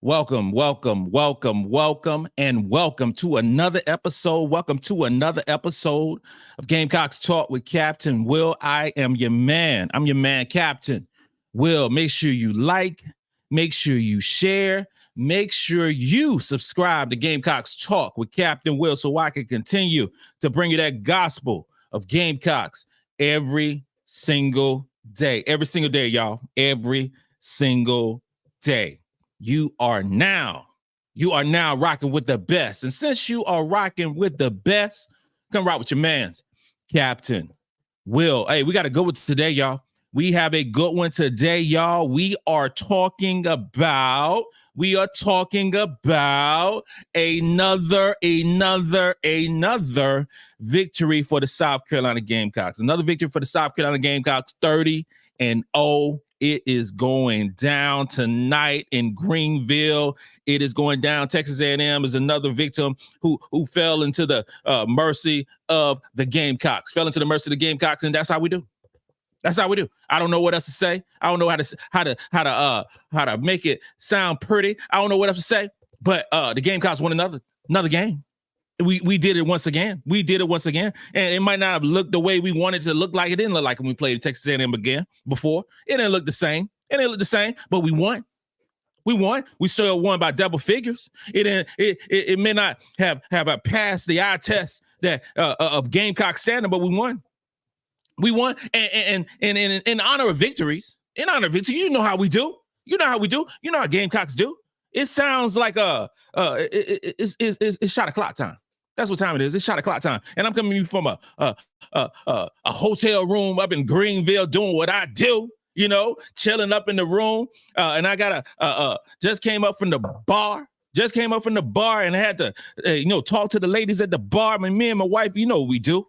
Welcome, welcome, welcome, welcome, and welcome to another episode. Welcome to another episode of Gamecocks Talk with Captain Will. I am your man. I'm your man, Captain Will. Make sure you like, make sure you share, make sure you subscribe to Gamecocks Talk with Captain Will so I can continue to bring you that gospel of Gamecocks every single day. Every single day, y'all. Every single day. You are now rocking with the best. And since you are rocking with the best, come rock with your mans, Captain Will. Hey, we got a good one today, y'all. We have a good one today, y'all. We are talking about another victory for the South Carolina Gamecocks. Another victory for the South Carolina Gamecocks, 30-0. It is going down tonight in Greenville. It is going down. Texas A&M is another victim who fell into the mercy of the Gamecocks. Fell into the mercy of the Gamecocks, and that's how we do. That's how we do. I don't know what else to say. I don't know how to make it sound pretty. I don't know what else to say. But the Gamecocks won another game. We did it once again. And it might not have looked the way we wanted it to look like. It didn't look like when we played Texas A&M again before. It didn't look the same. But we won. We still won by double figures. It may not have passed the eye test that of Gamecock standard, but we won. And in honor of victories, you know how we do. You know how Gamecocks do. It sounds like it's shot o'clock time. That's what time it is. It's shot o'clock time. And I'm coming to you from a hotel room up in Greenville doing what I do, chilling up in the room. And I got just came up from the bar. And I had to, talk to the ladies at the bar. I mean, me and my wife, we do.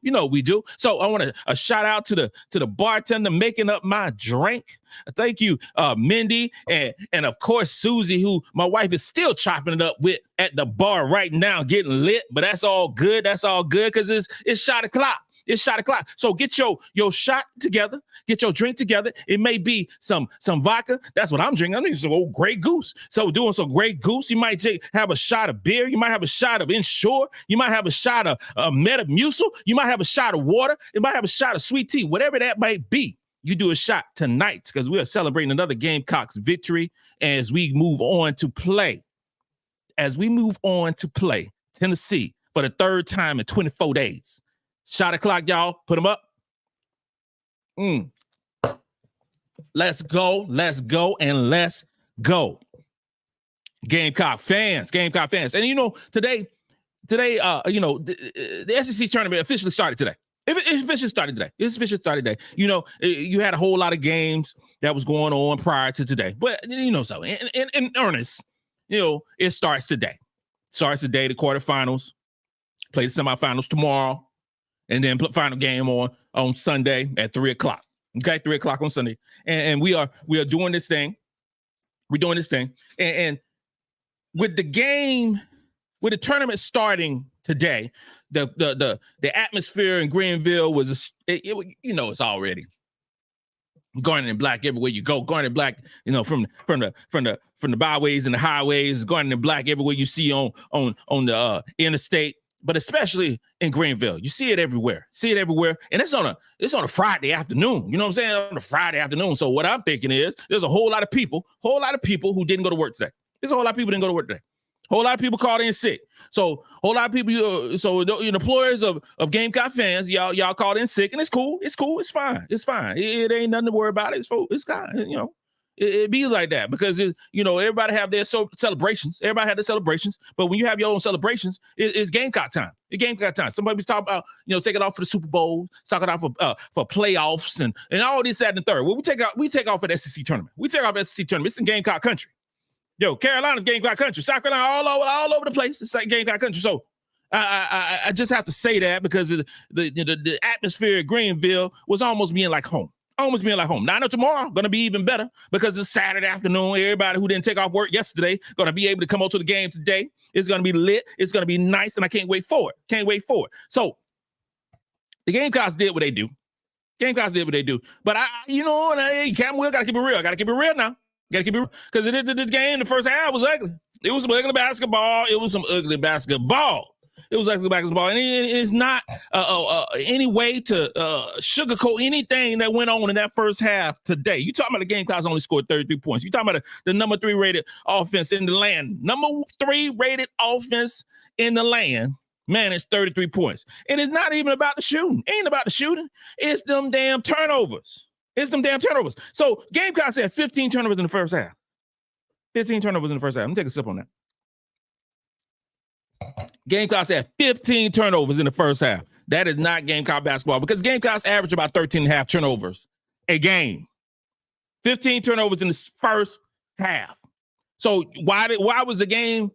So I want a shout out to the bartender making up my drink. Thank you, Mindy, and of course Susie, who my wife is still chopping it up with at the bar right now, getting lit. But that's all good. Because it's shot o'clock. So get your shot together, get your drink together. It may be some vodka. That's what I'm drinking. I'm drinking some old Grey Goose. So doing some Grey Goose, you might have a shot of beer. You might have a shot of Ensure. You might have a shot of Metamucil. You might have a shot of water. You might have a shot of sweet tea, whatever that might be. You do a shot tonight because we are celebrating another Gamecocks victory as we move on to play. Tennessee for the third time in 24 days. Shot o'clock, y'all. Put them up. Let's go, and let's go. Gamecock fans. And today, the SEC tournament officially started today. It officially started today. You had a whole lot of games that was going on prior to today. But, so in earnest, it starts today. The quarterfinals, play the semifinals tomorrow. And then final game on Sunday at 3:00. Okay, 3:00 on Sunday. And we are doing this thing. We're doing this thing. And with the tournament starting today, the atmosphere in Greenville was it's already garnet in black everywhere you go. Garnet in black, from the byways and the highways, garnet in black everywhere you see on the interstate. But especially in Greenville, you see it everywhere. And it's on a Friday afternoon. You know what I'm saying? On a Friday afternoon. So what I'm thinking is there's a whole lot of people who didn't go to work today. There's a whole lot of people who didn't go to work today. A whole lot of people called in sick. So a whole lot of people, so employers of Gamecock fans, y'all called in sick, and it's cool. It's fine. It ain't nothing to worry about. It's kind, It be like that because everybody have their celebrations. Everybody had their celebrations, but when you have your own celebrations, it's Gamecock time. It's Gamecock time. Somebody's talking about taking off for the Super Bowl, talking off for playoffs and all this, that, and the third. Well, we take off for the SEC tournament. It's in Gamecock country. Carolina's Gamecock country. South Carolina all over the place. It's like Gamecock country. So I just have to say that because the atmosphere at Greenville was almost being like home. Now I know tomorrow going to be even better because it's Saturday afternoon. Everybody who didn't take off work yesterday going to be able to come out to the game today. It's going to be lit. It's going to be nice, and I can't wait for it. So the Gamecocks did what they do. But Cam Will got to keep it real. Now. Got to keep it real because this game, the first half was ugly. It was some ugly basketball. It was some ugly basketball. It was ugly basketball. And it's not any way to sugarcoat anything that went on in that first half today. You talking about the Gamecocks only scored 33 points. You talking about the number 3 rated offense in the land. Number 3 rated offense in the land managed 33 points. And it's not even about the shooting. It ain't about the shooting. It's them damn turnovers. So Gamecocks had 15 turnovers in the first half. 15 turnovers in the first half. Let me take a sip on that. Gamecocks had 15 turnovers in the first half. That is not Gamecock basketball because Gamecocks average about 13.5 turnovers a game. 15 turnovers in the first half. So why was the game,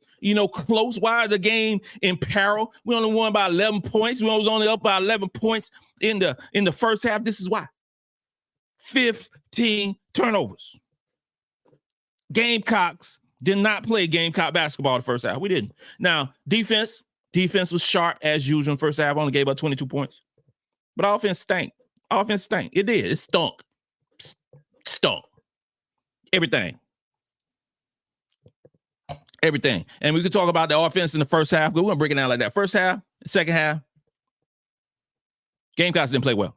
close? Why is the game in peril? We only won by 11 points. We was only up by 11 points in the first half. This is why. 15 turnovers. Gamecocks did not play Gamecock basketball the first half. We didn't. Now, defense was sharp as usual in the first half. Only gave up 22 points. But offense stank. It did. It stunk. Everything. And we could talk about the offense in the first half, but we're going to break it down like that. First half, second half, Gamecocks didn't play well.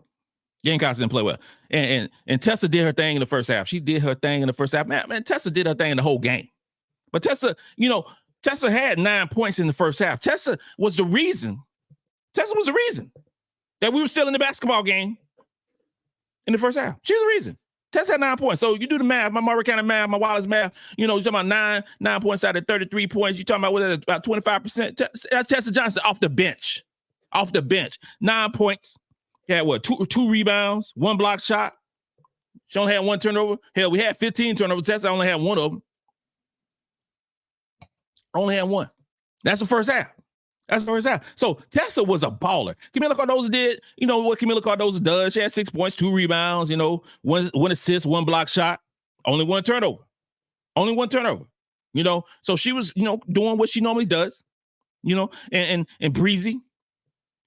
And Tessa did her thing in the first half. She did her thing in the first half. Man, Tessa did her thing in the whole game. But Tessa had 9 points in the first half. Tessa was the reason that we were still in the basketball game in the first half. She's the reason. Tessa had 9 points. So you do the math, my Murray County math, my Wallace math, you're talking about 9 points out of 33 points. You're talking about about 25%. Tessa Johnson off the bench. 9 points. Had what? Two rebounds, 1 block shot. She only had 1 turnover. Hell, we had 15 turnovers. Tessa only had 1 of them. Only had 1. That's the first half. So Tessa was a baller. Camila Cardozo did, what Camila Cardozo does. She had 6 points, 2 rebounds, 1 assist, 1 block shot, only 1 turnover. So she was, doing what she normally does, and Breezy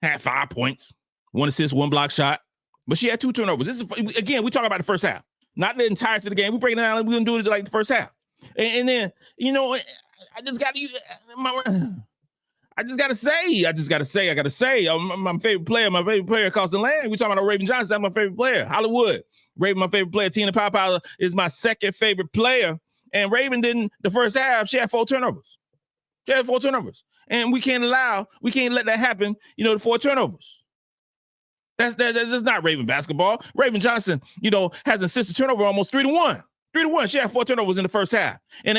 had 5 points, 1 assist, 1 block shot, but she had 2 turnovers. This is, again, we talk about the first half, not the entirety of the game. We break it down, we're going to do it like the first half. And then, I just got to say, my favorite player across the land. We talking about Raven Johnson. That's my favorite player. Hollywood. Raven, my favorite player. Te-hina Papa is my second favorite player. And Raven didn't, the first half, she had 4 turnovers. And we can't let that happen, the 4 turnovers. That's not Raven basketball. Raven Johnson, has an assist to turnover almost 3-1. 3-1. She had 4 turnovers in the first half. And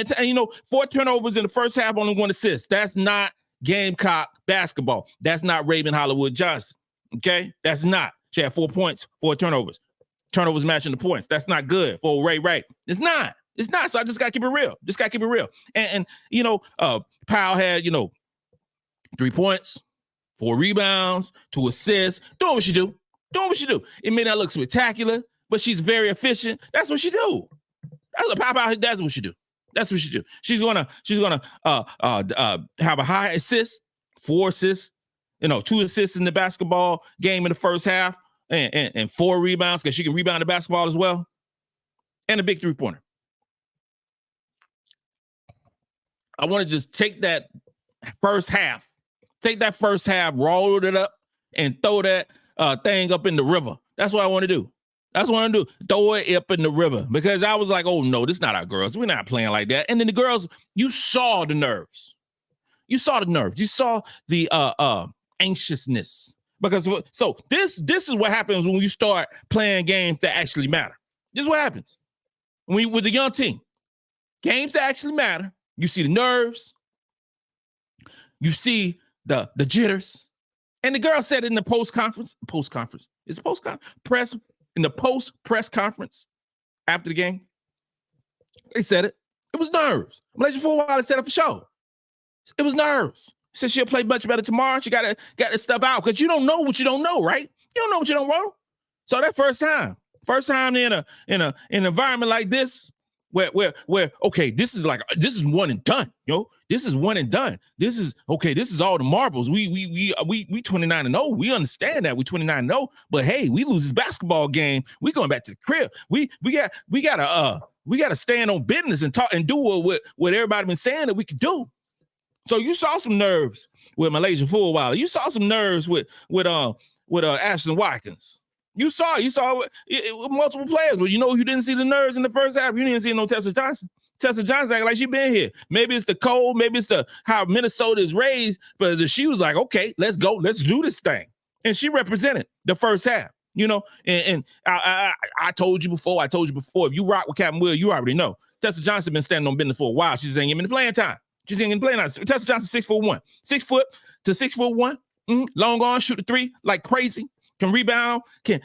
4 turnovers in the first half, only 1 assist. That's not Gamecock basketball. That's not Raven Hollywood Johnson. Okay? That's not. She had 4 points, 4 turnovers. Turnovers matching the points. That's not good for Ray. It's not. So I just gotta keep it real. And Powell had, 3 points, 4 rebounds, 2 assists, doing what she do. It may not look spectacular, but she's very efficient. That's what she do. That's what she do. She's gonna have a high assist, 4 assists, 2 assists in the basketball game in the first half, and 4 rebounds because she can rebound the basketball as well, and a big 3-pointer. I want to just take that first half, roll it up, and throw that thing up in the river. That's what I want to do. Throw it up in the river because I was like, oh no, this is not our girls. We're not playing like that. And then the girls, you saw the nerves. You saw the anxiousness because this is what happens when you start playing games that actually matter. This is what happens with the young team. Games that actually matter. You see the nerves. You see the jitters. And the girl said it in the post conference. It's press. In the post-press conference after the game, they said it. It was nerves. MiLaysia Fulwiley said it for sure. It was nerves. Said she'll play much better tomorrow. She got this stuff out because you don't know what you don't know, right? You don't know what you don't know. So that first time in an environment like this, where okay, this is one and done, yo. This is one and done. This is okay. This is all the marbles. We 29-0. We understand that we 29-0, but hey, we lose this basketball game. We going back to the crib. We gotta stand on business and talk and do what everybody been saying that we could do. So you saw some nerves with MiLaysia Fulwiley. You saw some nerves with Ashlyn Watkins. You saw it with multiple players. But you know you didn't see the nerves in the first half. You didn't see no Tessa Johnson. Tessa Johnson acting like she been here. Maybe it's the cold. Maybe it's how Minnesota is raised. But she was like, okay, let's go. Let's do this thing. And she represented the first half. You know, and I told you before. If you rock with Captain Will, you already know. Tessa Johnson been standing on business for a while. She's ain't even playing time. She's ain't playing time. Tessa Johnson 6'1", 6 foot to 6'1". Long on, shoot the three like crazy. Can rebound, can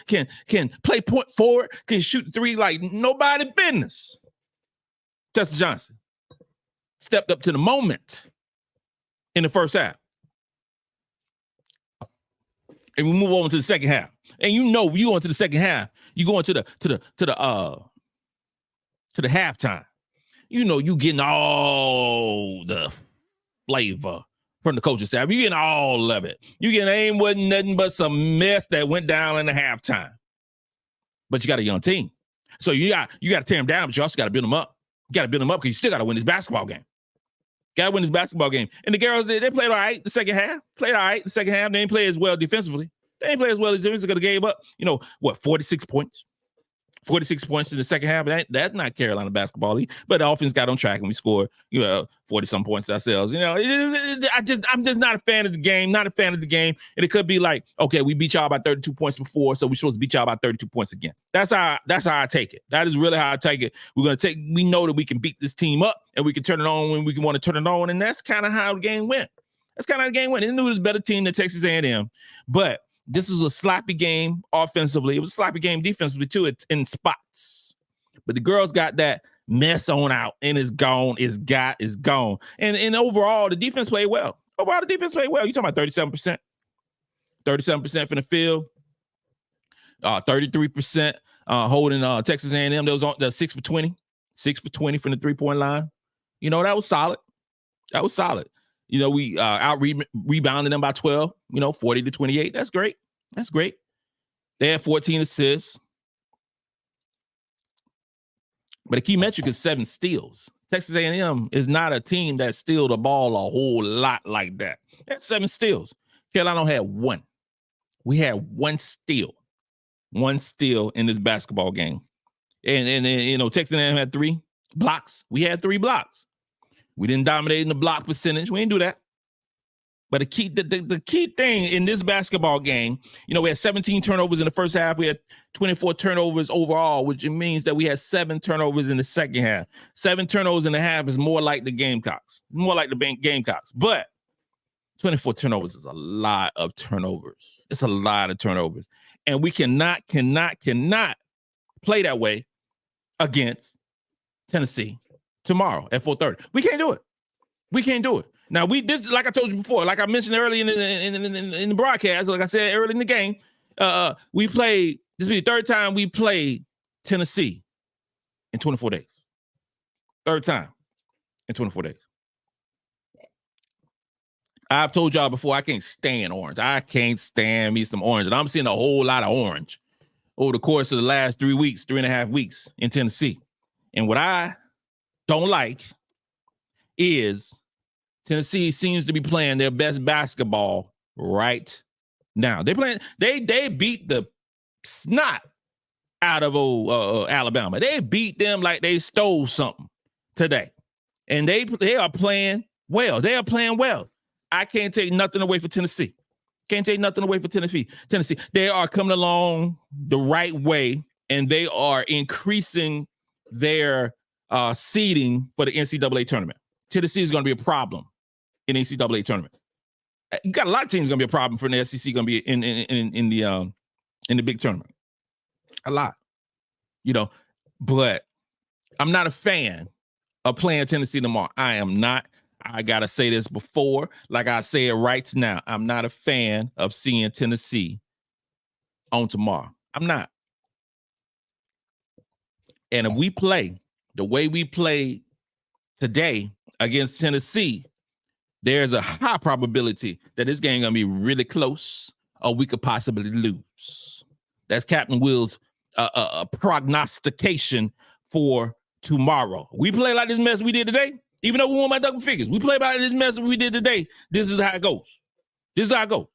play point forward, can shoot the three like nobody business. Tessa Johnson stepped up to the moment in the first half. And we move on to the second half. And you know, you go into the second half, you go into the halftime. You know, you getting all the flavor from the coaching staff. You getting all of it. You getting ain't wasn't nothing but some mess that went down in the halftime. But you got a young team. So you got to tear them down, but you also got to build them up. You got to build them up because you still got to win this basketball game. Got to win this basketball game. And the girls, they played all right the second half. They didn't play as well defensively. They didn't play as well as defensively because they gave up, 46 points. 46 points in the second half. That's not Carolina Basketball League, but the offense got on track and we scored, 40-some points ourselves. I'm just not a fan of the game, And it could be like, okay, we beat y'all by 32 points before, so we're supposed to beat y'all by 32 points again. That's how I take it. That is really how I take it. We know that we can beat this team up and we can turn it on when we want to turn it on. And that's kind of how the game went. They knew it was a better team than Texas A&M, but this is a sloppy game offensively. It was a sloppy game defensively, too, in spots. But the girls got that mess on out, and it's gone. It's gone. And overall, the defense played well. You talking about 37%. 37% from the field. 33% holding Texas A&M. That was 6 for 20. 6 for 20 from the three-point line. That was solid. We rebounded them by 12, 40-28. That's great. They had 14 assists. But a key metric is 7 steals. Texas A&M is not a team that steals the ball a whole lot like that. They had 7 steals. Carolina had 1. We had 1 steal. 1 steal in this basketball game. And Texas A&M had 3 blocks. We had 3 blocks. We didn't dominate in the block percentage. We didn't do that. But the key thing in this basketball game, we had 17 turnovers in the first half. We had 24 turnovers overall, which means that we had 7 turnovers in the second half. 7 turnovers in the half is more like the Gamecocks. But 24 turnovers is a lot of turnovers. It's a lot of turnovers. And we cannot play that way against Tennessee tomorrow at 4:30. We can't do it. Now, this, like I told you before, like I mentioned earlier in the broadcast, like I said early in the game, we played, this will be the 3rd time we played Tennessee in 24 days. 3rd time in 24 days. I've told y'all before, I can't stand orange. I can't stand me some orange. And I'm seeing a whole lot of orange over the course of the last 3.5 weeks in Tennessee. And what I don't like is Tennessee seems to be playing their best basketball right now. They beat the snot out of Alabama. They beat them like they stole something today. And they are playing well. I can't take nothing away from Tennessee. Tennessee. They are coming along the right way, and they are increasing their seeding for the NCAA tournament. Tennessee is going to be a problem in the NCAA tournament. You got a lot of teams going to be a problem for the SEC. Going to be in the big tournament. A lot, But I'm not a fan of playing Tennessee tomorrow. I am not. I gotta say this before, like I say it right now. I'm not a fan of seeing Tennessee on tomorrow. I'm not. And if we play the way we play today against Tennessee, there's a high probability that this game going to be really close or we could possibly lose. That's Captain Will's prognostication for tomorrow. We play like this mess we did today, even though we won by double figures. We play like this mess we did today. This is how it goes. This is how it goes.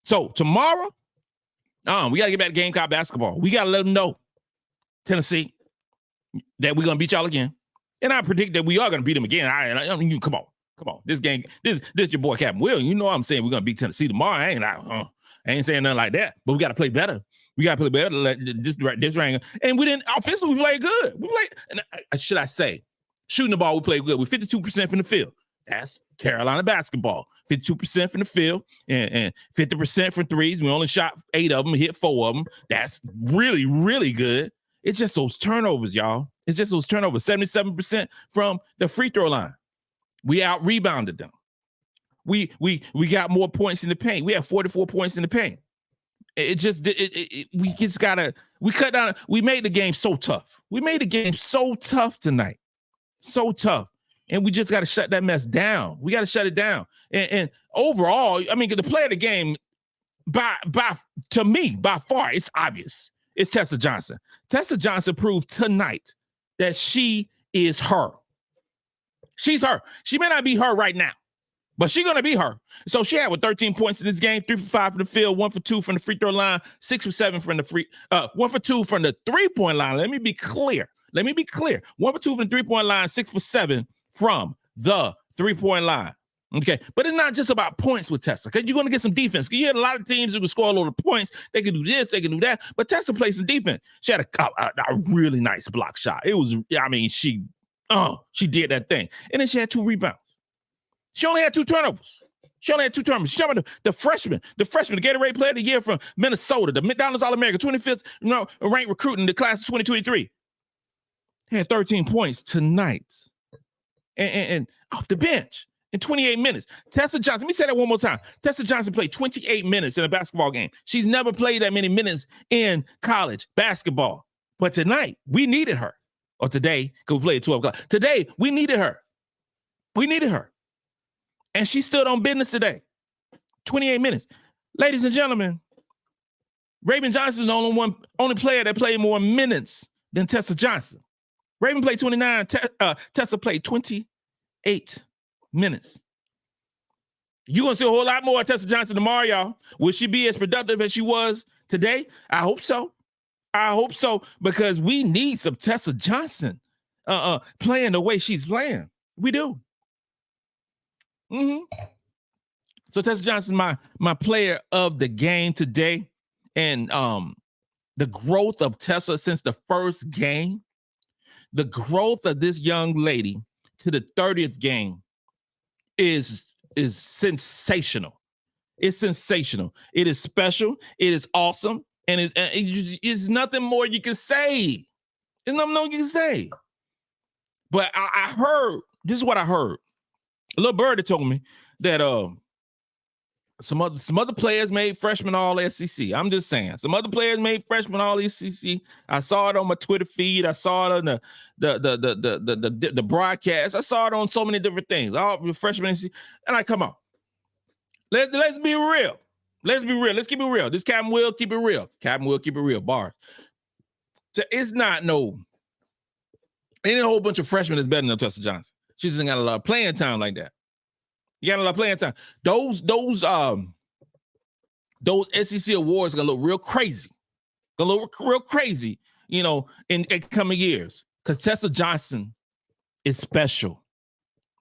So tomorrow, we got to get back to Gamecock basketball. We got to let them know, Tennessee, that we're going to beat y'all again. And I predict that we are going to beat them again. I mean, come on. This game, this your boy Captain Will. You know I'm saying we're going to beat Tennessee tomorrow. I ain't saying nothing like that. But we got to play better. We got to play better. Let this rank. And we didn't, offensively, we played good. We played, and should I say, shooting the ball, we played good. We're 52% from the field. That's Carolina basketball. 52% from the field and 50% from threes. We only shot 8 of them, hit 4 of them. That's really, really good. It's just those turnovers, y'all. It's just those turnovers. 77% from the free throw line. We out-rebounded them. We got more points in the paint. We have 44 points in the paint. We cut down. We made the game so tough. We made the game so tough tonight. So tough. And we just got to shut that mess down. We got to shut it down. And overall, I mean, the play of the game, to me, by far, it's obvious. It's Tessa Johnson. Tessa Johnson proved tonight that she is her. She's her. She may not be her right now, but she's going to be her. So she had 13 points in this game, 3 for 5 from the field, 1 for 2 from the free throw line, 6 for 7 from the 1 for 2 from the 3-point line. Let me be clear. 1 for 2 from the 3-point line, 6 for 7 from the 3-point line. Okay, but it's not just about points with Tessa, because you're going to get some defense. You had a lot of teams who can score a lot of points. They can do this, they can do that. But Tessa plays some defense. She had a really nice block shot. It was, I mean, she did that thing. And then she had 2 rebounds. She only had 2 turnovers. She's the freshman, the Gatorade Player of the Year from Minnesota, the McDonald's All-America, 25th ranked recruit in the class of 2023. Had 13 points tonight. And off the bench. In 28 minutes. Tessa Johnson, let me say that one more time. Tessa Johnson played 28 minutes in a basketball game. She's never played that many minutes in college basketball. But tonight, we needed her. Or today, because we played at 12 o'clock. Today, we needed her. And she stood on business today. 28 minutes. Ladies and gentlemen, Raven Johnson is the only player that played more minutes than Tessa Johnson. Raven played 29. Tessa played 28 minutes. You're going to see a whole lot more of Tessa Johnson tomorrow, y'all. Will she be as productive as she was today? I hope so. Because we need some Tessa Johnson playing the way she's playing. We do. So Tessa Johnson, my player of the game today. And the growth of Tessa since the first game, the growth of this young lady to the 30th game is sensational. It's sensational. It is special. It is awesome. And it's nothing more you can say. There's nothing more you can say. But I heard, this is what I heard. A little birdie told me that some other players made freshman all SEC. I'm just saying. Some other players made freshman all SEC. I saw it on my Twitter feed. I saw it on the broadcast. I saw it on so many different things. All the freshmen SEC. And come on. Let's be real. Let's be real. Let's keep it real. This Captain Will keep it real. Captain Will keep it real. Bars. So it's not ain't a whole bunch of freshmen that's better than Tessa Johnson. She just ain't got a lot of playing time like that. You got a lot of playing time. Those SEC awards are gonna look real crazy. In coming years. Because Tessa Johnson is special.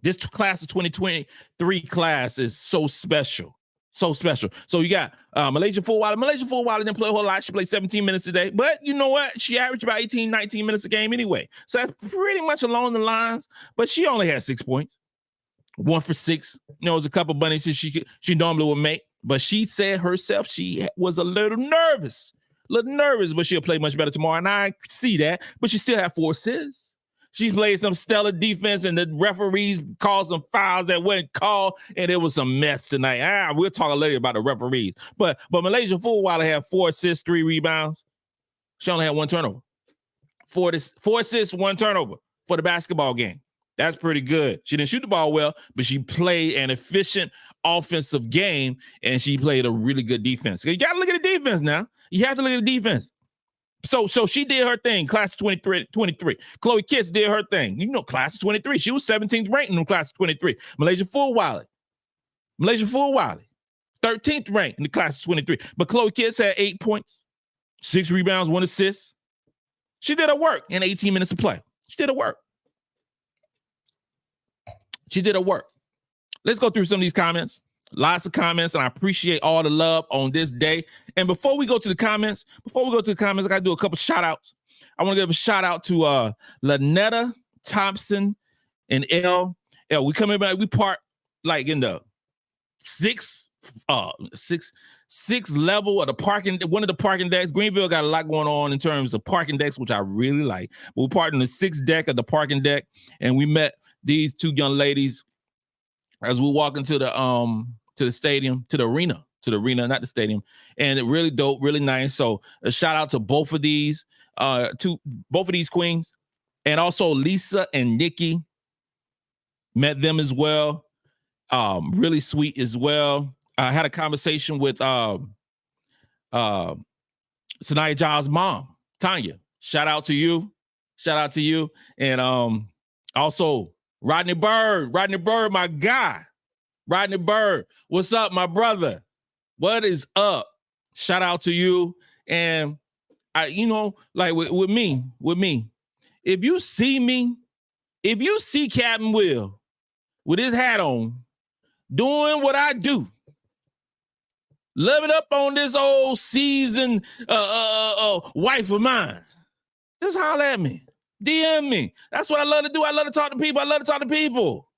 This class of 2023 class is so special. So special. So you got MiLaysia Fulwiley. MiLaysia Fulwiley didn't play a whole lot. She played 17 minutes today. But you know what? She averaged about 18, 19 minutes a game anyway. So that's pretty much along the lines. But she only had 6 points. 1 for 6. It was a couple bunnies that she normally would make. But she said herself she was a little nervous. But she'll play much better tomorrow. And I see that. But she still had 4 assists. She played some stellar defense, and the referees called some fouls that weren't called, and it was a mess tonight. We'll talk later about the referees. But MiLaysia Fulwiley had 4 assists, 3 rebounds. She only had 1 turnover. 4 assists, 1 turnover for the basketball game. That's pretty good. She didn't shoot the ball well, but she played an efficient offensive game, and she played a really good defense. You got to look at the defense now. You have to look at the defense. So she did her thing, class of 23. Chloe Kitts did her thing. You know, class of 23. She was 17th ranked in the class of 23. MiLaysia Fulwiley, 13th ranked in the class of 23. But Chloe Kitts had 8 points, 6 rebounds, 1 assist. She did her work in 18 minutes of play. She did her work. Let's go through some of these comments. Lots of comments, and I appreciate all the love on this day. And before we go to the comments, I got to do a couple shout outs. I want to give a shout out to Lynetta Thompson and L. We come in back, we park like in the sixth level of the parking, one of the parking decks. Greenville got a lot going on in terms of parking decks, which I really like. But we parked in the 6th deck of the parking deck, and we met these 2 young ladies as we walk into the stadium, to the arena, not the stadium. And it really dope, really nice. So a shout out to both of these queens, and also Lisa and Nikki. Met them as well. Really sweet as well. I had a conversation with Sania John's mom, Tanya. Shout out to you. And also Rodney Bird, my guy. Rodney Bird, what's up, my brother? What is up? Shout out to you. And I, like with me, if you see Captain Will with his hat on, doing what I do, living up on this old seasoned wife of mine, just holler at me. DM me. That's what I love to do. I love to talk to people.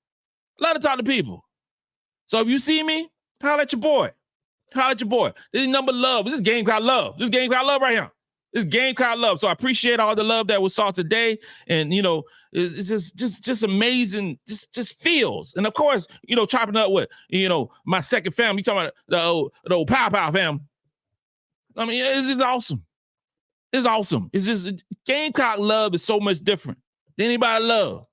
So if you see me, holler at your boy. This is number love. This is Gamecock love. Right here. This is Gamecock love. So I appreciate all the love that was saw today. And, it's just amazing. Just feels. And of course, chopping up with, my second family. You talking about the old Pow family. I mean, it's just awesome. It's awesome. It's just Gamecock love is so much different than anybody love.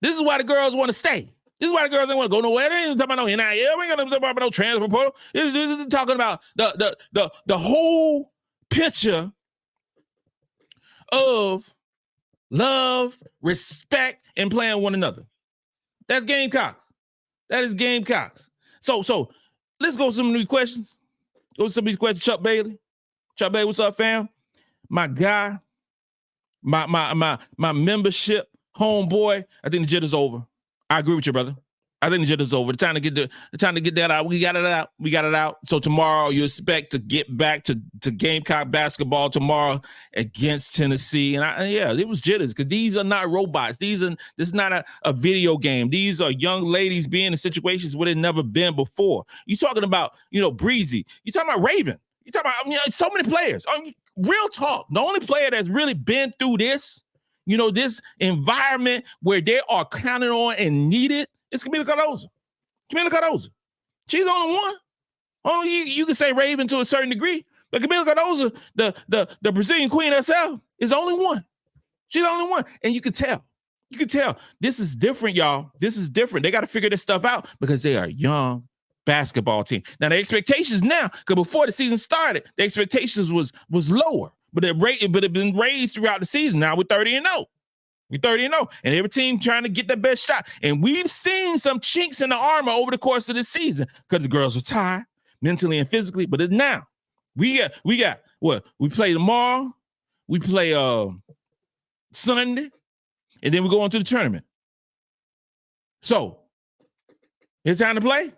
This is why the girls want to stay. This is why the girls don't want to go nowhere. They ain't talking about no NIL. We ain't gonna talk about no transfer portal. This is talking about the whole picture of love, respect, and playing one another. That's Gamecocks. That is Gamecocks. So let's go to some new questions. Go to some of these questions. Chuck Bailey, what's up, fam? My guy, my membership homeboy. I think the jit is over. I agree with you, brother. I think the jit is over. The time to get that out. We got it out. So tomorrow you expect to get back to Gamecock basketball tomorrow against Tennessee. And it was jitters because these are not robots. This is not a video game. These are young ladies being in situations where they've never been before. You talking about, Breezy. You talking about Raven. You talking about so many players. Real talk. The only player that's really been through this, this environment where they are counted on and needed, it's Kamila Cardozo. She's the only one. Only you can say Raven to a certain degree, but Kamila Cardozo, the Brazilian queen herself, is the only one. She's the only one. And you can tell. This is different, y'all. This is different. They got to figure this stuff out because they are a young basketball team. Now, the expectations now, because before the season started, the expectations was lower. But it been raised throughout the season. Now we're 30-0. And every team trying to get the best shot. And we've seen some chinks in the armor over the course of the season because the girls are tired mentally and physically. But it's now we got what? We play tomorrow. We play Sunday, and then we go into the tournament. So it's time to play.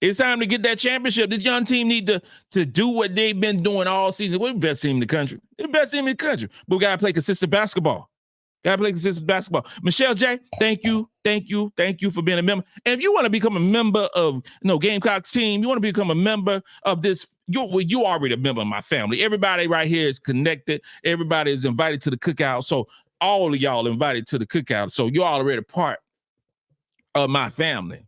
It's time to get that championship. This young team need to do what they've been doing all season. We're the best team in the country. But we got to play consistent basketball. Michelle J., thank you for being a member. And if you want to become a member of Gamecocks team, you want to become a member of this, you already a member of my family. Everybody right here is connected. Everybody is invited to the cookout. So all of y'all invited to the cookout. So you're already part of my family.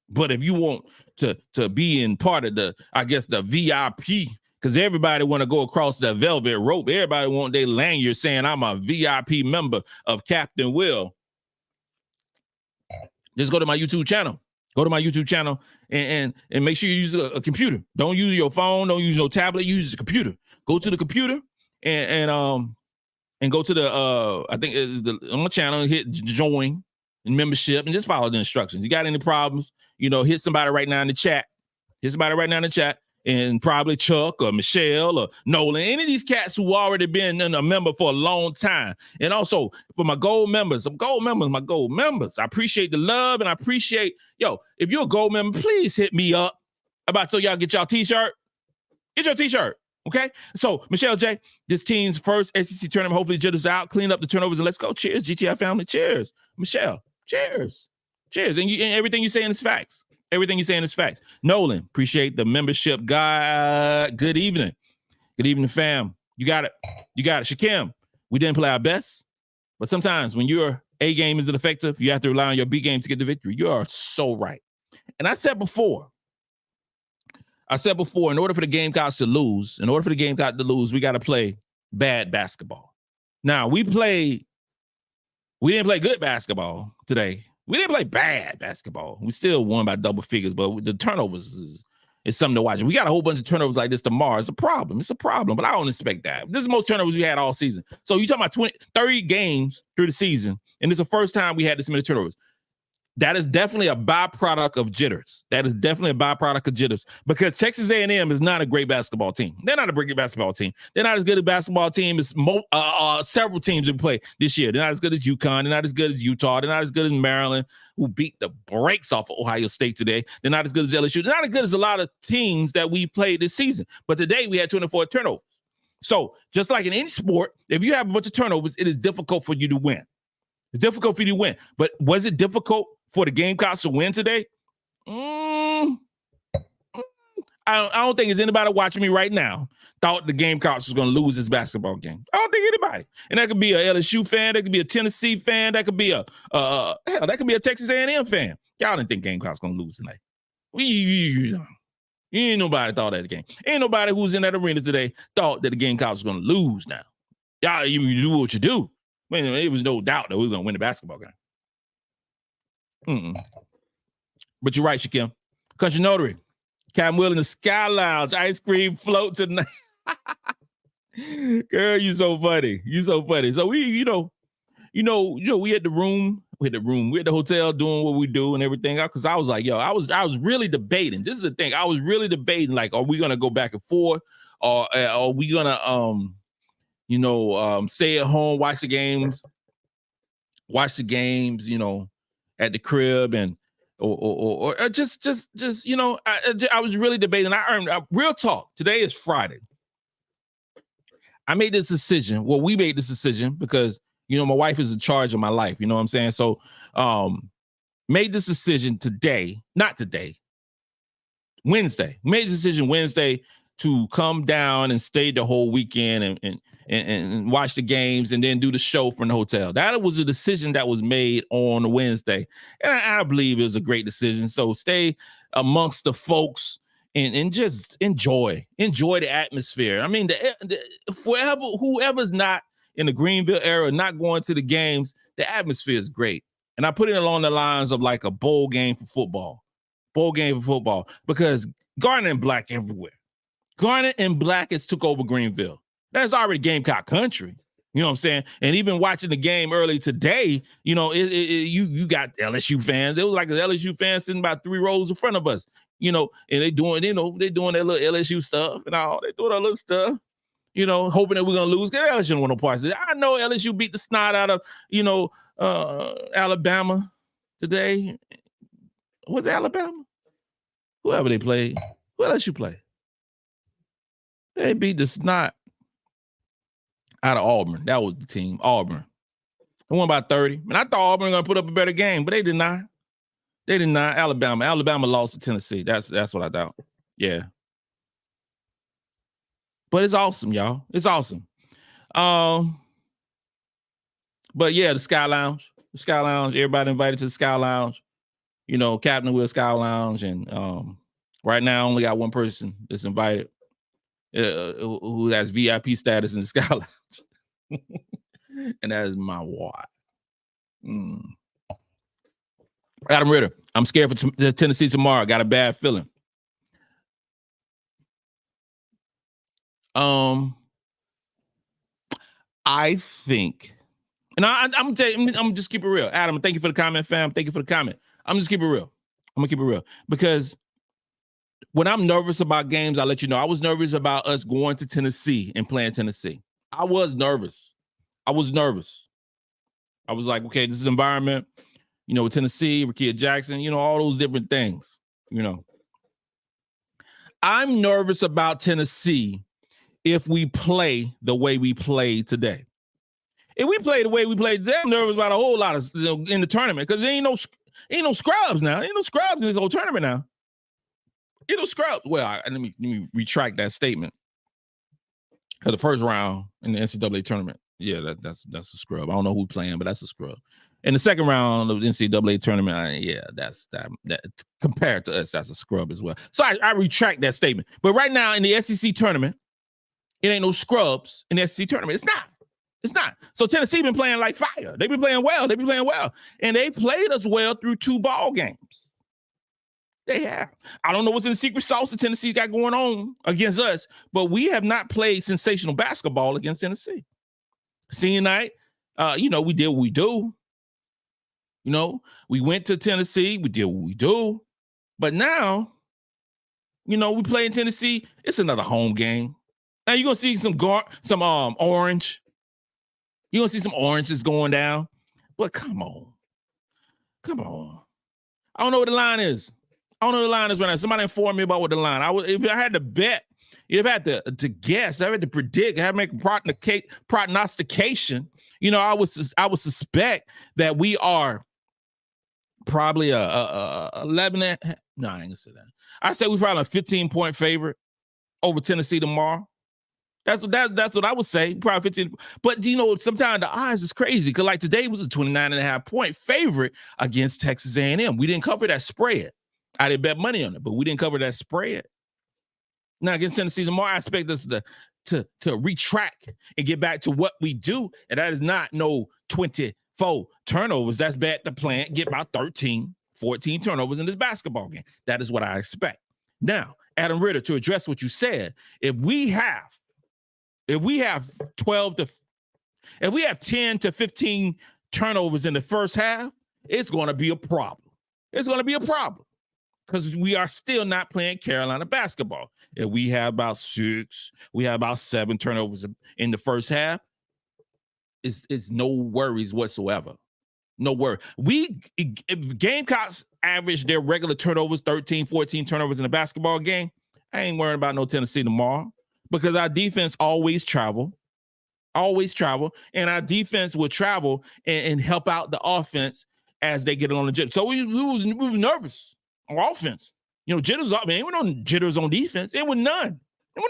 But if you want to be in part of the VIP because everybody want to go across the velvet rope. Everybody want their lanyard saying I'm a VIP member of Captain Will. Just go to my YouTube channel. Go to my YouTube channel and make sure you use a computer. Don't use your phone. Don't use no tablet. Use the computer. Go to the computer and go to the I think it's on my channel. Hit join and membership and just follow the instructions. You got any problems? Hit somebody right now in the chat. Hit somebody right now in the chat. And probably Chuck or Michelle or Nolan, any of these cats who already been a member for a long time. And also for my gold members, my gold members. I appreciate the love and I appreciate, if you're a gold member, please hit me up about so y'all get y'all t-shirt. Get your t-shirt, okay? So, Michelle J., this team's first SEC tournament, hopefully jitters out, clean up the turnovers, and let's go. Cheers, GTI family. Cheers. Michelle, cheers. Cheers. And everything you're saying is facts. Everything you're saying is facts. Nolan, appreciate the membership. God, good evening. Good evening, fam. You got it. Shakim, we didn't play our best, but sometimes when your A game isn't effective, you have to rely on your B game to get the victory. You are so right. And I said before, in order for the Gamecocks to lose, we got to play bad basketball. Now, we didn't play good basketball today. We didn't play bad basketball. We still won by double figures, but the turnovers is something to watch. We got a whole bunch of turnovers like this tomorrow. It's a problem, but I don't expect that. This is the most turnovers we had all season. So you talking about 30 games through the season, and it's the first time we had this many turnovers. That is definitely a byproduct of jitters. Because Texas A&M is not a great basketball team. They're not a great basketball team. They're not as good a basketball team as several teams that play this year. They're not as good as UConn. They're not as good as Utah. They're not as good as Maryland, who beat the brakes off of Ohio State today. They're not as good as LSU. They're not as good as a lot of teams that we played this season. But today we had 24 turnovers. So just like in any sport, if you have a bunch of turnovers, it is difficult for you to win. It's difficult for you to win. But was it difficult for the Gamecocks to win today? I don't think there's anybody watching me right now thought the Gamecocks was going to lose this basketball game. I don't think anybody. And that could be a LSU fan. That could be a Tennessee fan. That could be a Texas A&M fan. Y'all didn't think Gamecocks going to lose tonight. Ain't nobody thought that the game. Ain't nobody who's in that arena today thought that the Gamecocks was going to lose now. Y'all, you do what you do. Man, there was no doubt that we were going to win the basketball game. But you're right, Shakim. Country Notary, Captain Will in the Sky Lounge, ice cream float tonight. Girl, you so funny. So we, we at the room, we at the hotel doing what we do and everything. Because I was like, I was really debating. This is the thing. I was really debating, like, are we gonna go back and forth, or are we gonna stay at home, watch the games, at the crib, and or just I was really debating. I earned real talk. Today is Friday. I made this decision. Well, we made this decision because my wife is in charge of my life. You know what I'm saying? So, made this decision Wednesday. Made the decision Wednesday to come down and stay the whole weekend and watch the games and then do the show from the hotel. That was a decision that was made on Wednesday. And I believe it was a great decision. So stay amongst the folks and just enjoy the atmosphere. I mean, whoever's not in the Greenville area, not going to the games, the atmosphere is great. And I put it along the lines of like a bowl game for football. Because Garnet and Black everywhere. Garnet and Black has took over Greenville. That's already Gamecock country. You know what I'm saying? And even watching the game early today, you got LSU fans. There was like an LSU fan sitting about 3 rows in front of us, and they doing their little LSU stuff and all. They doing their little stuff, hoping that we're going to lose. LSU don't want no parts of it. I know LSU beat the snot out of, Alabama today. Was it Alabama? Whoever they played. Who LSU play? They beat the snot out of Auburn. That was the team, Auburn. They won by 30. And I thought Auburn was going to put up a better game, but they did not. Alabama lost to Tennessee. That's what I thought. Yeah. But it's awesome, y'all. It's awesome. But yeah, the Sky Lounge. Everybody invited to the Sky Lounge. Captain Will Sky Lounge. And right now I only got one person that's invited. who has VIP status in the Sky Lounge. And that is my wife. Adam Ritter, I'm scared for Tennessee tomorrow. Got a bad feeling. I think, and I'm gonna tell you, I'm just keep it real. Adam, thank you for the comment, fam. Thank you for the comment. I'm just keep it real. I'm gonna keep it real because when I'm nervous about games, I'll let you know. I was nervous about us going to Tennessee and playing Tennessee. I was nervous. I was like, okay, this is environment, with Tennessee, Rakia Jackson, all those different things, I'm nervous about Tennessee if we play the way we played today. If we play the way we played today, I'm nervous about a whole lot of in the tournament because there ain't no scrubs now. Ain't no scrubs in this whole tournament now. Ain't no scrubs. Well, let me retract that statement. For the first round in the NCAA tournament, yeah, that's a scrub. I don't know who playing, but that's a scrub. In the second round of the NCAA tournament, that's that compared to us, that's a scrub as well. So I retract that statement. But right now in the SEC tournament, it ain't no scrubs in the SEC tournament. It's not. So Tennessee been playing like fire. They've been playing well. And they played us well through 2 ball games. They have. I don't know what's in the secret sauce that Tennessee got going on against us, but we have not played sensational basketball against Tennessee. Senior night, we did what we do. We went to Tennessee. We did what we do. But now, we play in Tennessee. It's another home game. Now you're going to see some orange. You're going to see some oranges going down. But come on. I don't know what the line is. Right now. Somebody inform me about what the line. If I had to bet, if I had to guess, I had to predict, I had to make prognostication, I would suspect that we are probably a 11. No, I ain't gonna say that. I say we probably a 15-point favorite over Tennessee tomorrow. That's what I would say. Probably 15. But sometimes the odds is crazy because like today was a 29.5-point favorite against Texas A&M. We didn't cover that spread. I didn't bet money on it, but we didn't cover that spread. Now against Tennessee tomorrow, I expect us to retract and get back to what we do, and that is not no 24 turnovers. That's bad to plan. Get about 13, 14 turnovers in this basketball game. That is what I expect. Now, Adam Ritter, to address what you said, if we have 10 to 15 turnovers in the first half, it's going to be a problem. Because we are still not playing Carolina basketball. If we have about 7 turnovers in the first half, it's no worries whatsoever. No worry. If Gamecocks average their regular turnovers, 13, 14 turnovers in a basketball game, I ain't worrying about no Tennessee tomorrow because our defense always travel, and our defense will travel and help out the offense as they get on the jet. So we was nervous. On offense, jitters. I mean, there were no jitters on defense. It was none. And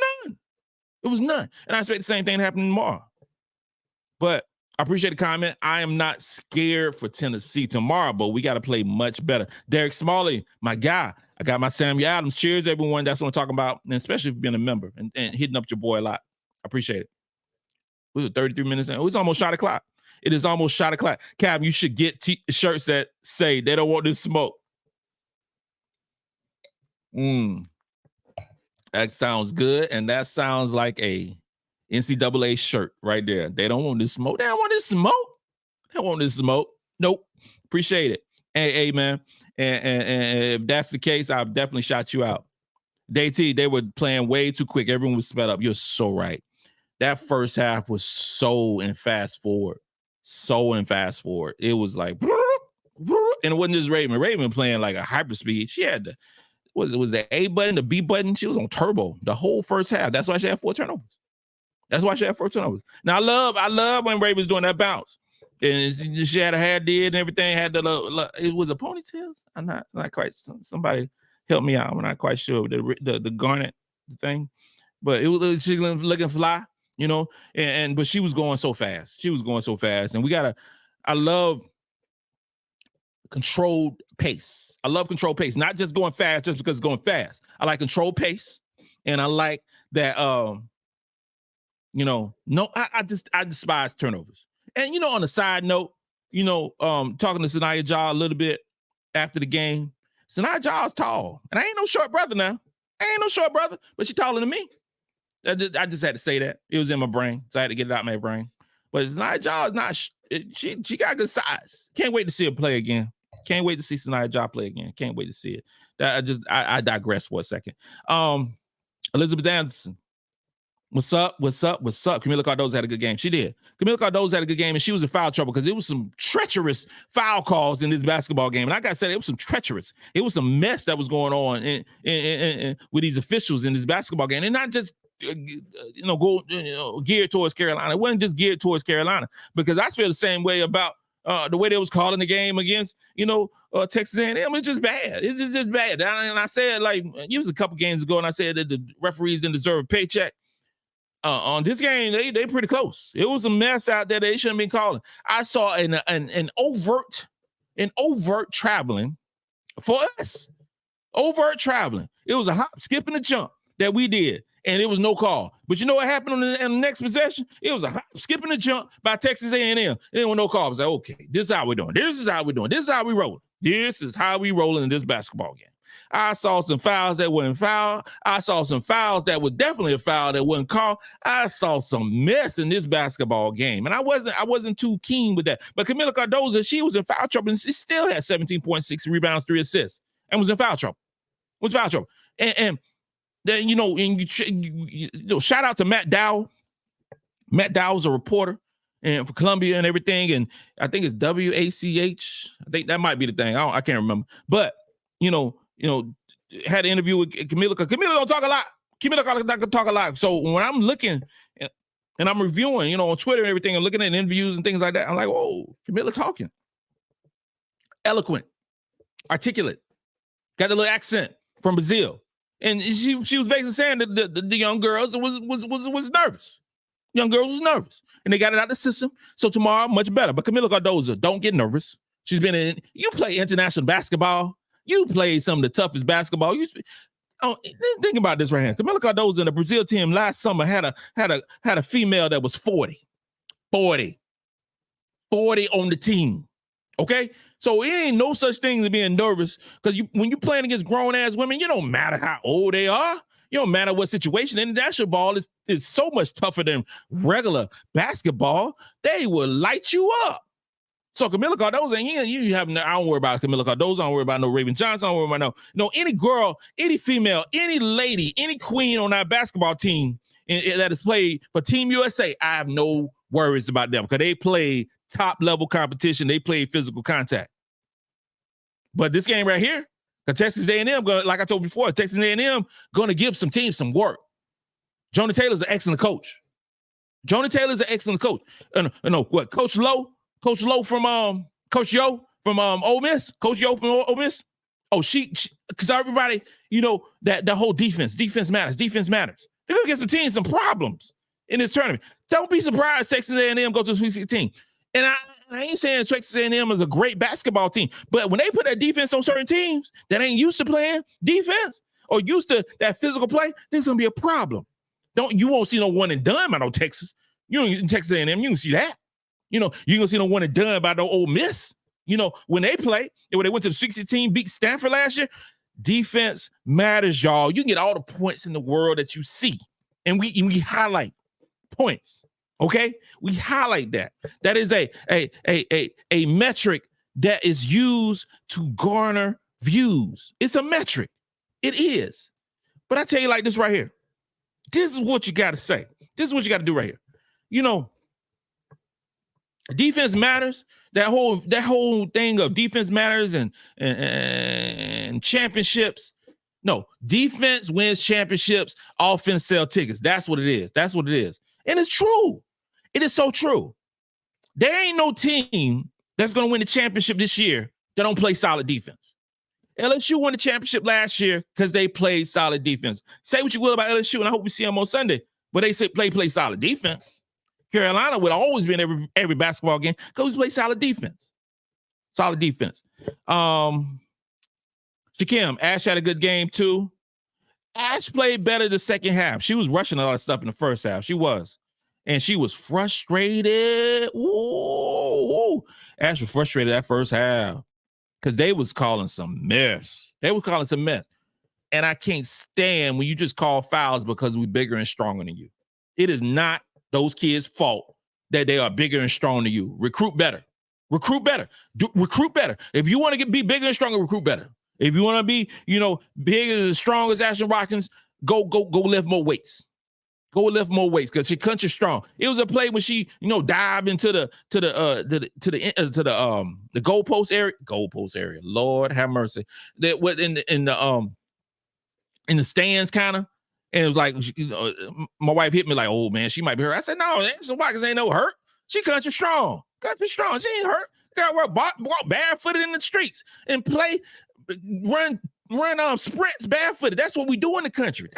I expect the same thing to happen tomorrow. But I appreciate the comment. I am not scared for Tennessee tomorrow, but we got to play much better. Derek Smalley, my guy. I got my Samuel Adams. Cheers, everyone. That's what I'm talking about, and especially if you've been a member and hitting up your boy a lot. I appreciate it. It was 33 minutes in. It was almost shot o'clock. It is almost shot o'clock. Cab, you should get shirts that say they don't want this smoke. That sounds good, and that sounds like a NCAA shirt right there. They don't want this smoke. They don't want this smoke. Nope. Appreciate it. Hey, man. And if that's the case, I've definitely shot you out. They were playing way too quick. Everyone was sped up. You're so right. That first half was so in fast forward. It was like, and it wasn't just Raven. Raven playing like a hyperspeed. She had the was the A button, the B button. She was on turbo the whole first half. That's why she had 4 turnovers. Now I love when Ray was doing that bounce, and she had a hair did and everything. Had it was a ponytail. I'm not quite. Somebody help me out. I'm not quite sure the garnet thing, but it was she looking fly, but she was going so fast. And I love controlled pace. Not just going fast just because it's going fast. I like controlled pace. And I like that, I despise turnovers. And, on a side note, talking to Sania Jaw a little bit after the game, Sania Jaw is tall. And I ain't no short brother now. I ain't no short brother, but she's taller than me. I just had to say that. It was in my brain, so I had to get it out of my brain. But Sania Jaw is not, she got good size. Can't wait to see her play again. Can't wait to see Sania Jaw play again. Can't wait to see it. I digress for a second. Elizabeth Anderson. What's up? Camila Cardozo had a good game. She did. Camila Cardozo had a good game, and she was in foul trouble because it was some treacherous foul calls in this basketball game. And I got to say, it was some treacherous. It was some mess that was going on in with these officials in this basketball game. And not just, geared towards Carolina. It wasn't just geared towards Carolina, because I feel the same way about the way they was calling the game against, Texas A&M. It's just bad. It's just bad. And I said, it was a couple games ago, and I said that the referees didn't deserve a paycheck. On this game, they pretty close. It was a mess out there they shouldn't be calling. I saw an overt traveling for us. Overt traveling. It was a hop, skip, and a jump that we did, and it was no call. But you know what happened on the next possession? It was a hop, skip, and a jump by Texas A&M. It was no call. I was like, okay, this is how we're doing. This is how we're doing. This is how we rolling. This is how we rolling in this basketball game. I saw some fouls that weren't foul. I saw some fouls that were definitely a foul that wasn't called. I saw some mess in this basketball game, and I wasn't too keen with that. But Camila Cardozo, she was in foul trouble, and she still had 17.6 rebounds, 3 assists, and was in foul trouble. And then shout out to Matt Dowell. Matt Dowell's a reporter and for Columbia and everything, and I think it's WACH. I think that might be the thing. I can't remember, but had an interview with Camila. Camila don't talk a lot. Camila can talk a lot. So when I'm looking and I'm reviewing, on Twitter and everything, and looking at interviews and things like that, I'm like, oh, Camila talking. Eloquent, articulate, got the little accent from Brazil. And she was basically saying that the young girls was nervous. Young girls was nervous. And they got it out of the system. So tomorrow, much better. But Camila Cardozo, don't get nervous. She's been you play international basketball. You played some of the toughest basketball. Think about this right here. Camila Cardozo in the Brazil team last summer had a female that was 40 on the team. Okay, so it ain't no such thing as being nervous, because when you're playing against grown ass women, you don't matter how old they are. You don't matter what situation. International ball is so much tougher than regular basketball. They will light you up. So Camila Cardozo, I don't worry about Camila Cardozo. I don't worry about no Raven Johnson. I don't worry about no any girl, any female, any lady, any queen on our basketball team that has played for Team USA. I have no worries about them, because they play top level competition. They play physical contact. But this game right here, because Texas A&M, like I told before, Texas A&M going to give some teams some work. Joni Taylor's an excellent coach. What? Coach Yo from Ole Miss. Coach Yo from Ole Miss. Oh, she because everybody, that the whole defense matters. They're gonna get some teams some problems in this tournament. Don't be surprised Texas A&M go to the Sweet 16. And I ain't saying Texas A&M is a great basketball team, but when they put that defense on certain teams that ain't used to playing defense or used to that physical play, there's gonna be a problem. You won't see no one and done by no Texas. You don't in Texas A&M, you don't see that. You're gonna see no one and done by no Ole Miss. When they play, when they went to the 16, beat Stanford last year, defense matters, y'all. You can get all the points in the world that you see, and we highlight points. Okay, we highlight that. That is a metric that is used to garner views. It's a metric. It is. But I tell you like this right here. This is what you got to say. This is what you got to do right here. Defense matters. That whole thing of defense matters and championships. No, defense wins championships. Offense sell tickets. That's what it is. And it's true. It is so true. There ain't no team that's going to win the championship this year that don't play solid defense. LSU won the championship last year because they played solid defense. Say what you will about LSU, and I hope we see them on Sunday, but they say play solid defense. Carolina would always be in every basketball game because we play solid defense. Solid defense. Shakim, Ash had a good game too. Ash played better the second half. She was rushing a lot of stuff in the first half. She was. And she was frustrated. Ooh. Ash was frustrated that first half because they was calling some mess. And I can't stand when you just call fouls because we're bigger and stronger than you. It is not those kids' fault that they are bigger and stronger than you. Recruit better. Recruit better. Recruit better. If you want to be bigger and stronger, recruit better. If you want to be, bigger and strong as Ashlyn Watkins, go lift more weights. Go lift more weights because she country strong. It was a play when she, dived into the goalpost area. Goalpost area. Lord have mercy. That what in the stands kind of, and it was like, my wife hit me like, oh man, she might be hurt. I said, no, Ashlyn Watkins ain't no hurt. She country strong. Country strong. She ain't hurt. Got walk barefooted in the streets and play, run sprints barefooted. That's what we do in the country.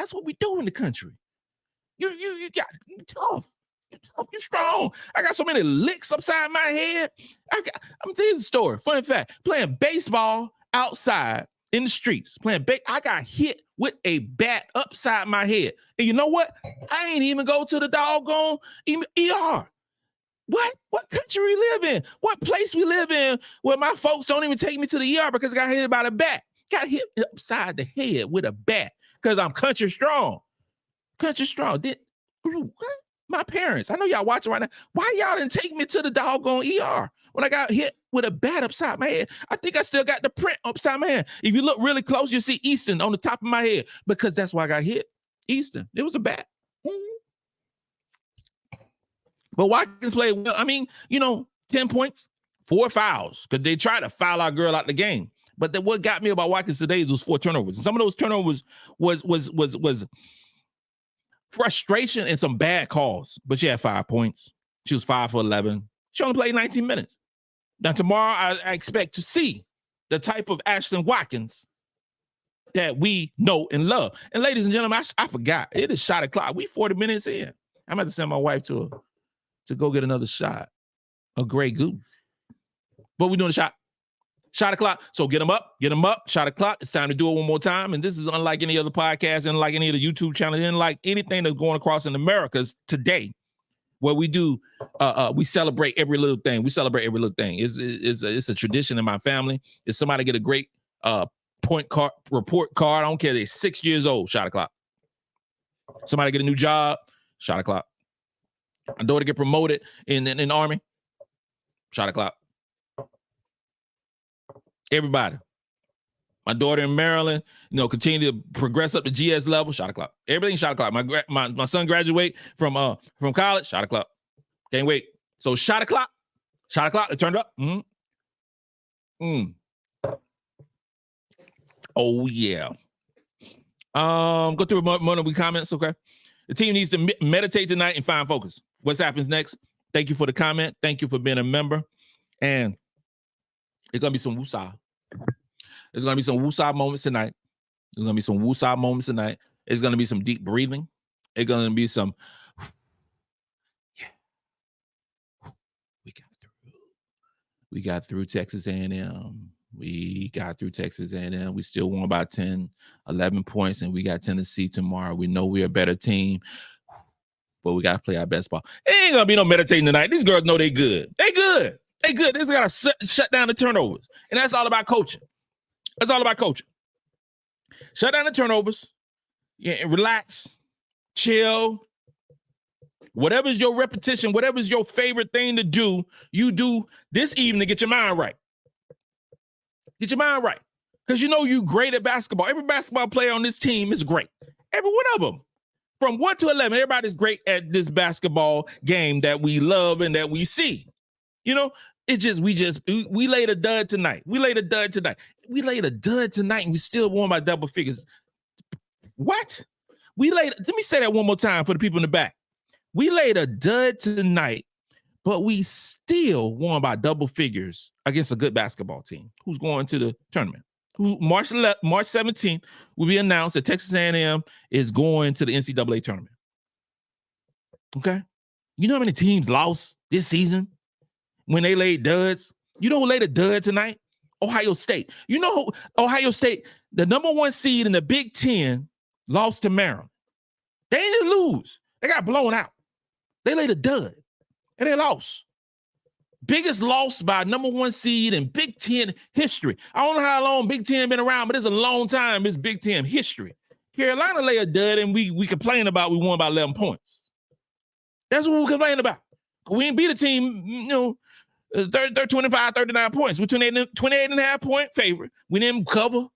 You got tough. You're tough. You're strong. I got so many licks upside my head. I'm gonna tell you the story. Funny fact: playing baseball outside in the streets, I got hit with a bat upside my head. And you know what? I ain't even go to the doggone ER. What country we live in? What place we live in where my folks don't even take me to the ER because I got hit by a bat? Got hit upside the head with a bat because I'm country strong. Country strong. What? My parents, I know y'all watching right now. Why y'all didn't take me to the doggone ER when I got hit with a bat upside my head? I think I still got the print upside my head. If you look really close, you'll see Easton on the top of my head because that's why I got hit. Easton. It was a bat. But Watkins played well. I mean, 10 points, 4 fouls because they tried to foul our girl out the game. But what got me about Watkins today was 4 turnovers. And some of those turnovers was frustration and some bad calls. But she had 5 points. She was 5 for 11. She only played 19 minutes. Now, tomorrow, I expect to see the type of Ashlyn Watkins that we know and love. And ladies and gentlemen, I forgot. It is shot o'clock. We 40 minutes in. I'm about to send my wife to go get another shot of Grey Goose. But we're doing a shot o'clock. So get them up, shot o'clock. It's time to do it one more time. And this is unlike any other podcast, unlike any of the YouTube channels, unlike anything that's going across in Americas today, where we do, we celebrate every little thing. It's a tradition in my family. If somebody get a great report card, I don't care, they're 6 years old, shot o'clock. Somebody get a new job, shot o'clock. My daughter get promoted in the Army, shot o'clock. Everybody. My daughter in Maryland, continue to progress up to GS level, shot o'clock. Everything shot o'clock. My son graduate from college, shot o'clock. Can't wait. So shot o'clock. It turned up. Oh yeah. Go through one of the comments, okay? The team needs to meditate tonight and find focus. What happens next? Thank you for the comment. Thank you for being a member. And it's going to be some woosah. There's going to be some woosah moments tonight. It's going to be some deep breathing. It's going to be some. We got through Texas A&M. We still won by 10, 11 points, and we got Tennessee tomorrow. We know we're a better team, but we got to play our best ball. It ain't going to be no meditating tonight. These girls know they good. They good. They just got to shut down the turnovers. And that's all about coaching. Shut down the turnovers. Yeah, and relax. Chill. Whatever's your repetition, whatever's your favorite thing to do, you do this evening to get your mind right. Because you great at basketball. Every basketball player on this team is great. Every one of them. From 1 to 11, everybody's great at this basketball game that we love and that we see. We laid a dud tonight. We laid a dud tonight and we still won by double figures. What? Let me say that one more time for the people in the back. We laid a dud tonight, but we still won by double figures against a good basketball team who's going to the tournament. March 17th will be announced that Texas A&M is going to the NCAA tournament. Okay? You know how many teams lost this season when they laid duds? You know who laid a dud tonight? Ohio State. You know who Ohio State, the number 1 seed in the Big Ten, lost to Maryland. They didn't lose. They got blown out. They laid a dud, and they lost. Biggest loss by number 1 seed in Big Ten history. I don't know how long Big Ten been around, but it's a long time. It's Big Ten history. Carolina lay a dud, and we complain about we won by 11 points. That's what we complain about. We didn't beat a team, they're 25, 39 points. We're 28 and a half point favorite. We didn't cover,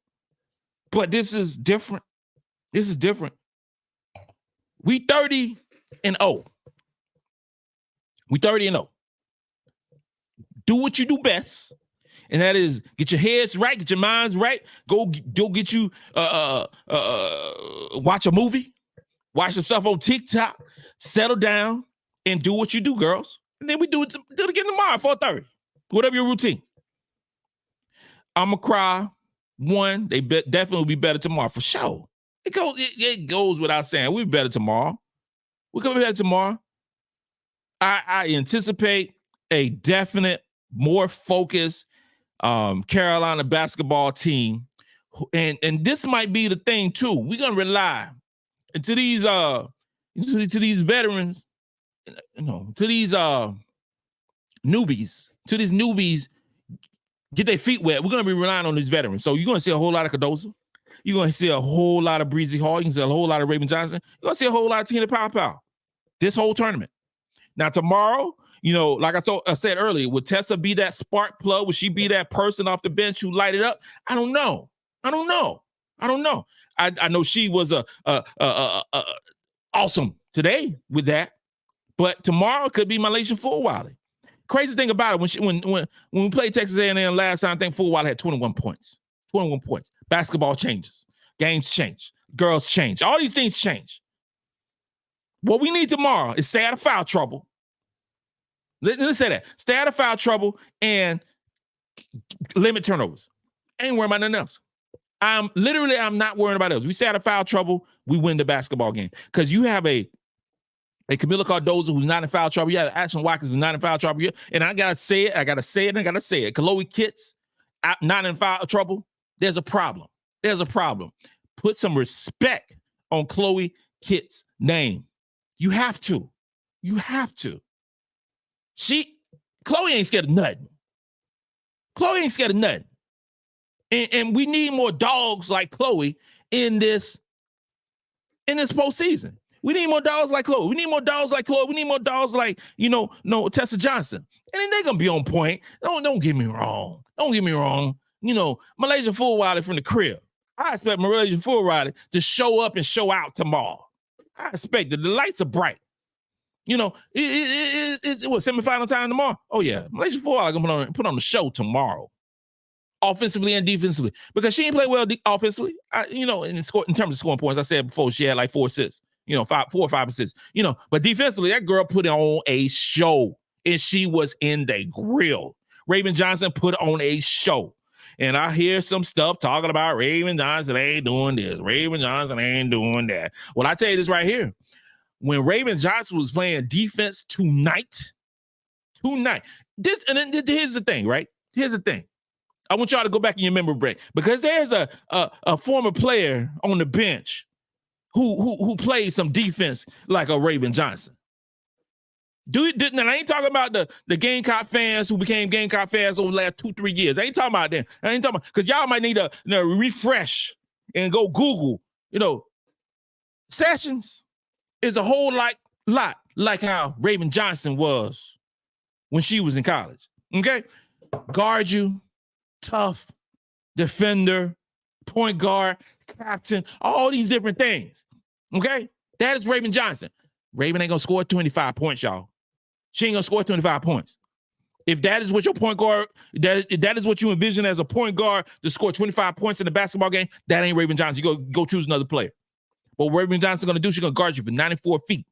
but this is different. This is different. We 30-0. We 30-0. Do what you do best, and that is get your heads right, get your minds right. Go get you watch a movie, watch yourself on TikTok, settle down, and do what you do, girls. And then we do it again tomorrow, 4:30. Whatever your routine. I'm gonna cry. One, they definitely will be better tomorrow for sure. It goes without saying. We'll be better tomorrow. We're gonna be better tomorrow. I anticipate a definite, more focused Carolina basketball team, and this might be the thing too. We're gonna rely to these veterans, to these newbies, get their feet wet. We're gonna be relying on these veterans. So you're gonna see a whole lot of Cardozo. You're gonna see a whole lot of Bree Hall. You can see a whole lot of Raven Johnson. You're gonna see a whole lot of te-hina Pow this whole tournament. Now tomorrow, like I said earlier, would Tessa be that spark plug? Would she be that person off the bench who light it up? I don't know. I know she was awesome today with that, but tomorrow could be MiLaysia Fulwiley. Crazy thing about it, when we played Texas A&M last time, I think Fulwiley had 21 points. 21 points. Basketball changes. Games change. Girls change. All these things change. What we need tomorrow is stay out of foul trouble. Let's say that. Stay out of foul trouble and limit turnovers. I ain't worried about nothing else. I'm not worried about else. We stay out of foul trouble, we win the basketball game. Because you have a Camila Cardozo who's not in foul trouble. You have Ashlyn Watkins who's not in foul trouble. And I gotta say it. Chloe Kitts not in foul trouble. There's a problem. Put some respect on Chloe Kitts' name. You have to. Chloe ain't scared of nothing. And we need more dogs like Chloe in this postseason. We need more dogs like Chloe. We need more dogs like Tessa Johnson. And then they're gonna be on point. Don't get me wrong. MiLaysia Fulwiley from the crib. I expect MiLaysia Fulwiley to show up and show out tomorrow. I expect that the lights are bright. It's what, semifinal time tomorrow? Oh yeah, MiLaysia Fulwiley gonna put on the show tomorrow, offensively and defensively, because she ain't play well offensively. In terms of scoring points, I said before she had like 4 assists. 4 or 5 assists. But defensively, that girl put on a show, and she was in the grill. Raven Johnson put on a show. And I hear some stuff talking about Raven Johnson ain't doing this. Raven Johnson ain't doing that. Well, I tell you this right here. When Raven Johnson was playing defense tonight, here's the thing, right? Here's the thing. I want y'all to go back in your memory break, because there's a former player on the bench who played some defense like a Raven Johnson. And I ain't talking about the Gamecock fans who became Gamecock fans over the last 2-3 years. I ain't talking about them. Because y'all might need to refresh and go Google. Sessions is a whole lot like how Raven Johnson was when she was in college. Okay? Guard you, tough, defender, point guard, captain, all these different things. Okay? That is Raven Johnson. Raven ain't gonna score 25 points, y'all. She ain't gonna score 25 points. If that is what your point guard, that is what you envision as a point guard to score 25 points in the basketball game, that ain't Raven Johnson. You go choose another player. But what Raven Johnson's gonna do, she's gonna guard you for 94 feet.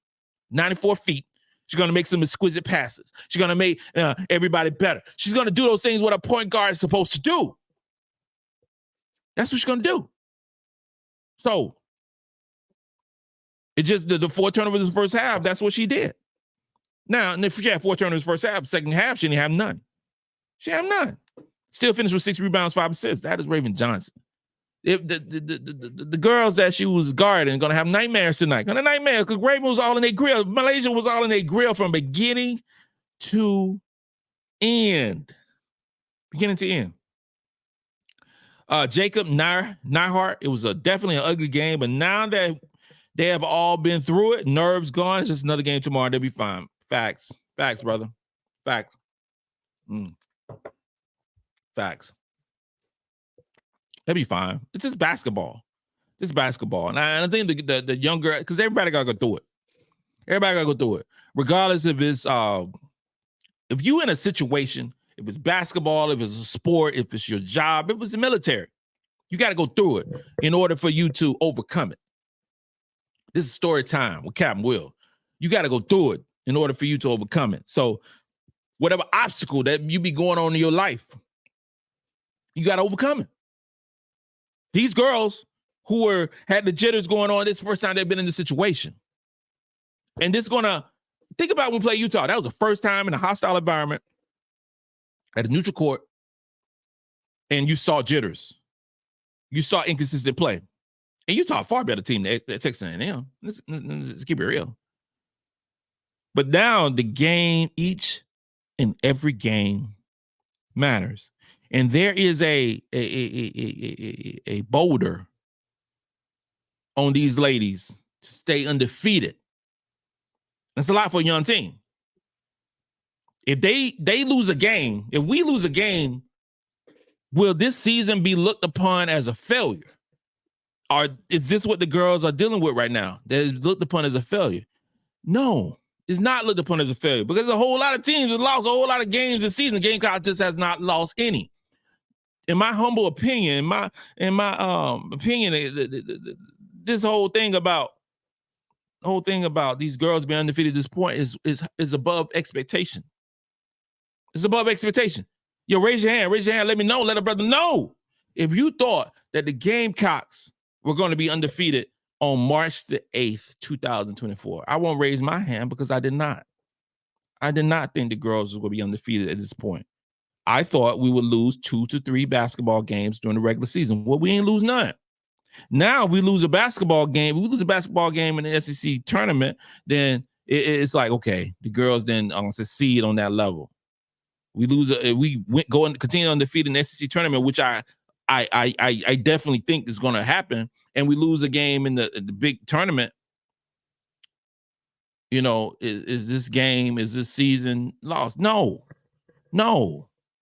94 feet. She's gonna make some exquisite passes. She's gonna make everybody better. She's gonna do those things what a point guard is supposed to do. That's what she's gonna do. So it just the 4 turnovers in the first half, that's what she did. Now, and if she had 4 turnovers first half, second half, she didn't have none. She had none. Still finished with 6 rebounds, 5 assists. That is Raven Johnson. The girls that she was guarding going to have nightmares tonight. Going to nightmares because Raven was all in their grill. MiLaysia was all in their grill from beginning to end. Beginning to end. Jacob Nyhart, it was definitely an ugly game, but now that they have all been through it, nerves gone, it's just another game tomorrow. They'll be fine. Facts, brother. Facts. Facts. They'll be fine. It's just basketball. It's basketball. And I think the younger, because everybody got to go through it. Everybody got to go through it. Regardless if it's, if you in a situation, if it's basketball, if it's a sport, if it's your job, if it's the military, you got to go through it in order for you to overcome it. This is story time with Captain Will. You got to go through it in order for you to overcome it. So whatever obstacle that you be going on in your life, you got to overcome it. These girls who had the jitters going on, this first time they've been in this situation. And this think about when we play Utah. That was the first time in a hostile environment at a neutral court, and you saw jitters. You saw inconsistent play. And Utah, a far better team than Texas A&M. Let's keep it real. But now the game, each and every game matters. And there is a boulder on these ladies to stay undefeated. That's a lot for a young team. If they lose a game, if we lose a game, will this season be looked upon as a failure? Or is this what the girls are dealing with right now? That is looked upon as a failure? No, it's not looked upon as a failure because a whole lot of teams have lost a whole lot of games this season. Gamecocks just has not lost any. In my humble opinion, in my opinion, this whole thing about these girls being undefeated at this point is above expectation. It's above expectation. Yo, raise your hand. Let me know. Let a brother know if you thought that the Gamecocks were going to be undefeated on March the 8th, 2024. I won't raise my hand because I did not. I did not think the girls were going to be undefeated at this point. I thought we would lose 2 to 3 basketball games during the regular season. Well, we ain't lose none. Now, if we lose a basketball game, in the SEC tournament, then it's like, okay, the girls then succeed on that level. We continue undefeated in the SEC tournament, which I definitely think is going to happen, and we lose a game in the big tournament. You know, is this season lost? No,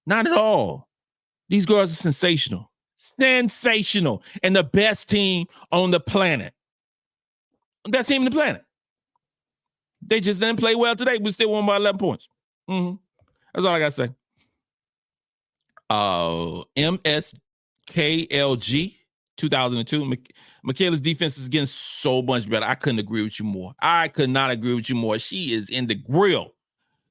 not at all. These girls are sensational, and the best team on the planet. Best team on the planet. They just didn't play well today. We still won by 11 points. That's all I got to say. MSKLG 2002. Michaela's defense is getting so much better. I couldn't agree with you more. I could not agree with you more. She is in the grill.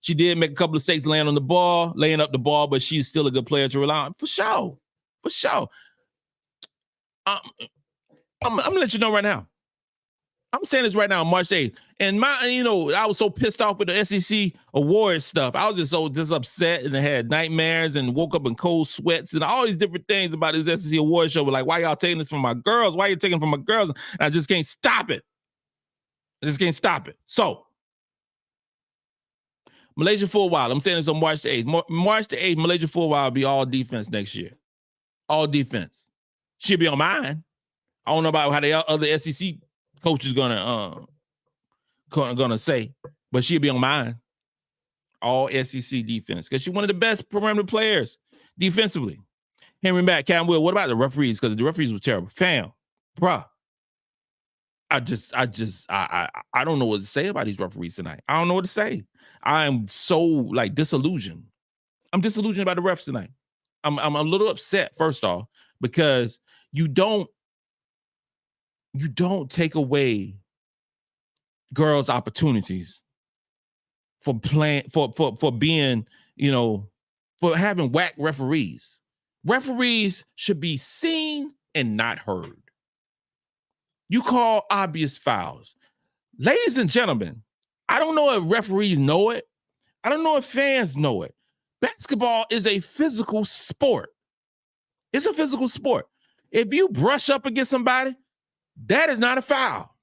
She did make a couple of mistakes laying up the ball, but she's still a good player to rely on. For sure. I'm going to let you know right now. I'm saying this right now on March 8th. And I was so pissed off with the SEC awards stuff. I was just upset and I had nightmares and woke up in cold sweats and all these different things about this SEC awards show. Like, why y'all taking this from my girls? Why are you taking it from my girls? And I just can't stop it. So, MiLaysia Fulwiley, I'm saying this on March the 8th. March the 8th, MiLaysia Fulwiley will be all defense next year. All defense. She'll be on mine. I don't know about how the other SEC coach is gonna say, but she'll be on mine. All SEC defense because she's one of the best perimeter players defensively. Henry Matt, Cam Will. What about the referees? Because the referees were terrible. Fam, bruh. I don't know what to say about these referees tonight. I don't know what to say. I am so disillusioned. I'm disillusioned about the refs tonight. I'm a little upset first off because you don't take away girls' opportunities for playing for being, for having whack referees. Referees should be seen and not heard. You call obvious fouls. Ladies and gentlemen, I don't know if referees know it. I don't know if fans know it. Basketball is a physical sport. It's a physical sport. If you brush up against somebody, that is not a foul.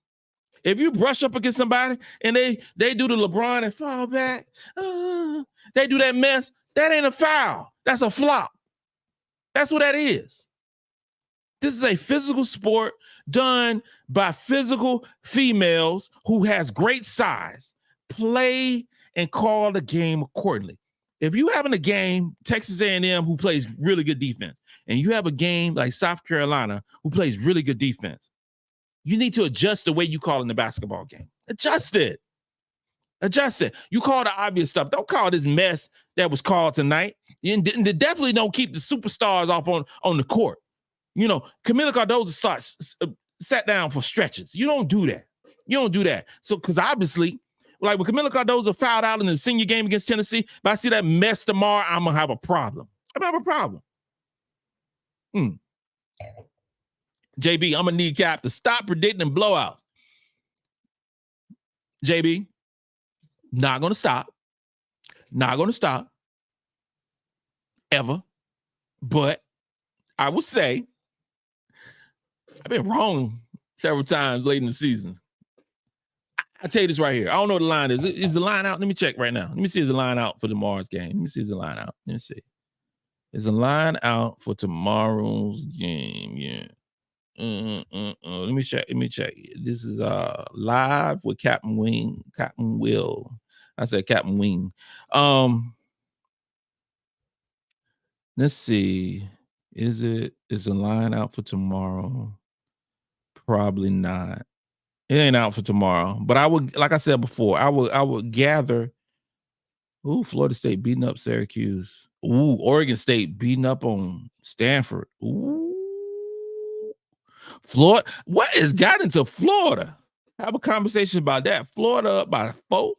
If you brush up against somebody and they do the LeBron and fall back, they do that mess, that ain't a foul. That's a flop. That's what that is. This is a physical sport done by physical females who has great size. Play and call the game accordingly. If you having a game, Texas A&M, who plays really good defense, and you have a game like South Carolina, who plays really good defense, you need to adjust the way you call in the basketball game. Adjust it. Adjust it. You call the obvious stuff. Don't call this mess that was called tonight. And definitely don't keep the superstars off on the court. You know, Kamilla Cardoso sat down for stretches. You don't do that. You don't do that. So, because obviously, like when Kamilla Cardoso fouled out in the senior game against Tennessee, if I see that mess tomorrow, I'm going to have a problem. I'm going to have a problem. JB, I'm going to need Cap to stop predicting blowouts. JB, not going to stop. Not going to stop. Ever. But I will say, I've been wrong several times late in the season. I'll tell you this right here. I don't know what the line is. Is the line out? Let me check right now. Let me see if the line out for tomorrow's game. Let me see if the line out. Let me see. Is the line out for tomorrow's game? Yeah. Let me check. Let me check. This is live with Captain Will. I said Captain Wing. Let's see. Is the line out for tomorrow? Probably not. It ain't out for tomorrow. But I would, like I said before, I would gather. Ooh, Florida State beating up Syracuse. Ooh, Oregon State beating up on Stanford. Ooh. Florida. What has gotten to Florida? Have a conversation about that. Florida up by 4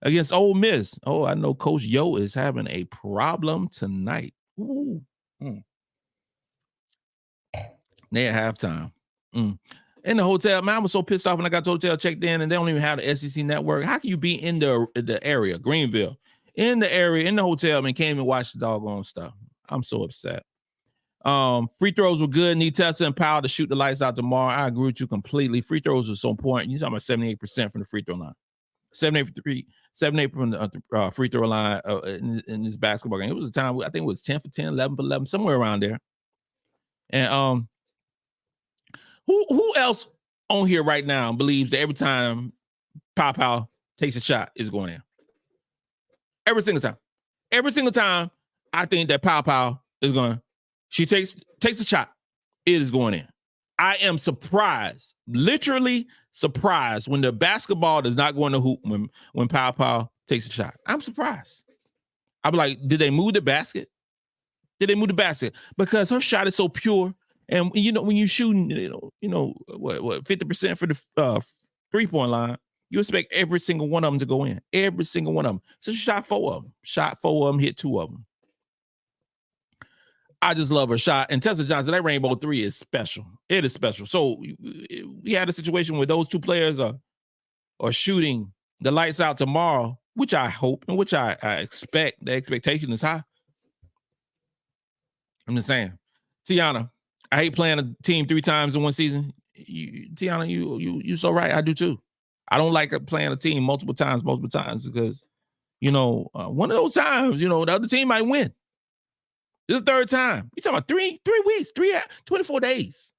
against Ole Miss. Oh, I know Coach Yo is having a problem tonight. Ooh. They at halftime. In the hotel, man, I was so pissed off when I got to the hotel, checked in, and they don't even have the SEC network. How can you be in the area, Greenville, in the area, in the hotel, and came and watched the doggone stuff? I'm so upset. Free throws were good. Need Tessa and Powell to shoot the lights out tomorrow. I agree with you completely. Free throws were so important. You're talking about 78% from the free throw line. 78 from the free throw line in this basketball game. It was a time, I think it was 10 for 10, 11 for 11, somewhere around there. And who else on here right now believes that every time Pow takes a shot is going in? Every single time. Every single time I think that Pow is going, she takes a shot, it is going in. I am surprised, literally surprised when the basketball does not go in the hoop when Pow takes a shot. I'm surprised. I'm like, did they move the basket? Did they move the basket? Because her shot is so pure. And you know, when you shooting, what 50% for the 3-point line, you expect every single one of them to go in. Every single one of them. So she shot 4 of them. Shot 4 of them, hit 2 of them. I just love her shot. And Tessa Johnson, that Rainbow 3 is special. It is special. So we had a situation where those 2 players are shooting the lights out tomorrow, which I hope and which I expect. The expectation is high. I'm just saying. te-hina, I hate playing a team 3 times in one season. te-hina, you so right. I do too. I don't like playing a team multiple times because, one of those times, the other team might win. This is the 3rd time. You're talking about 3 weeks, 24 days.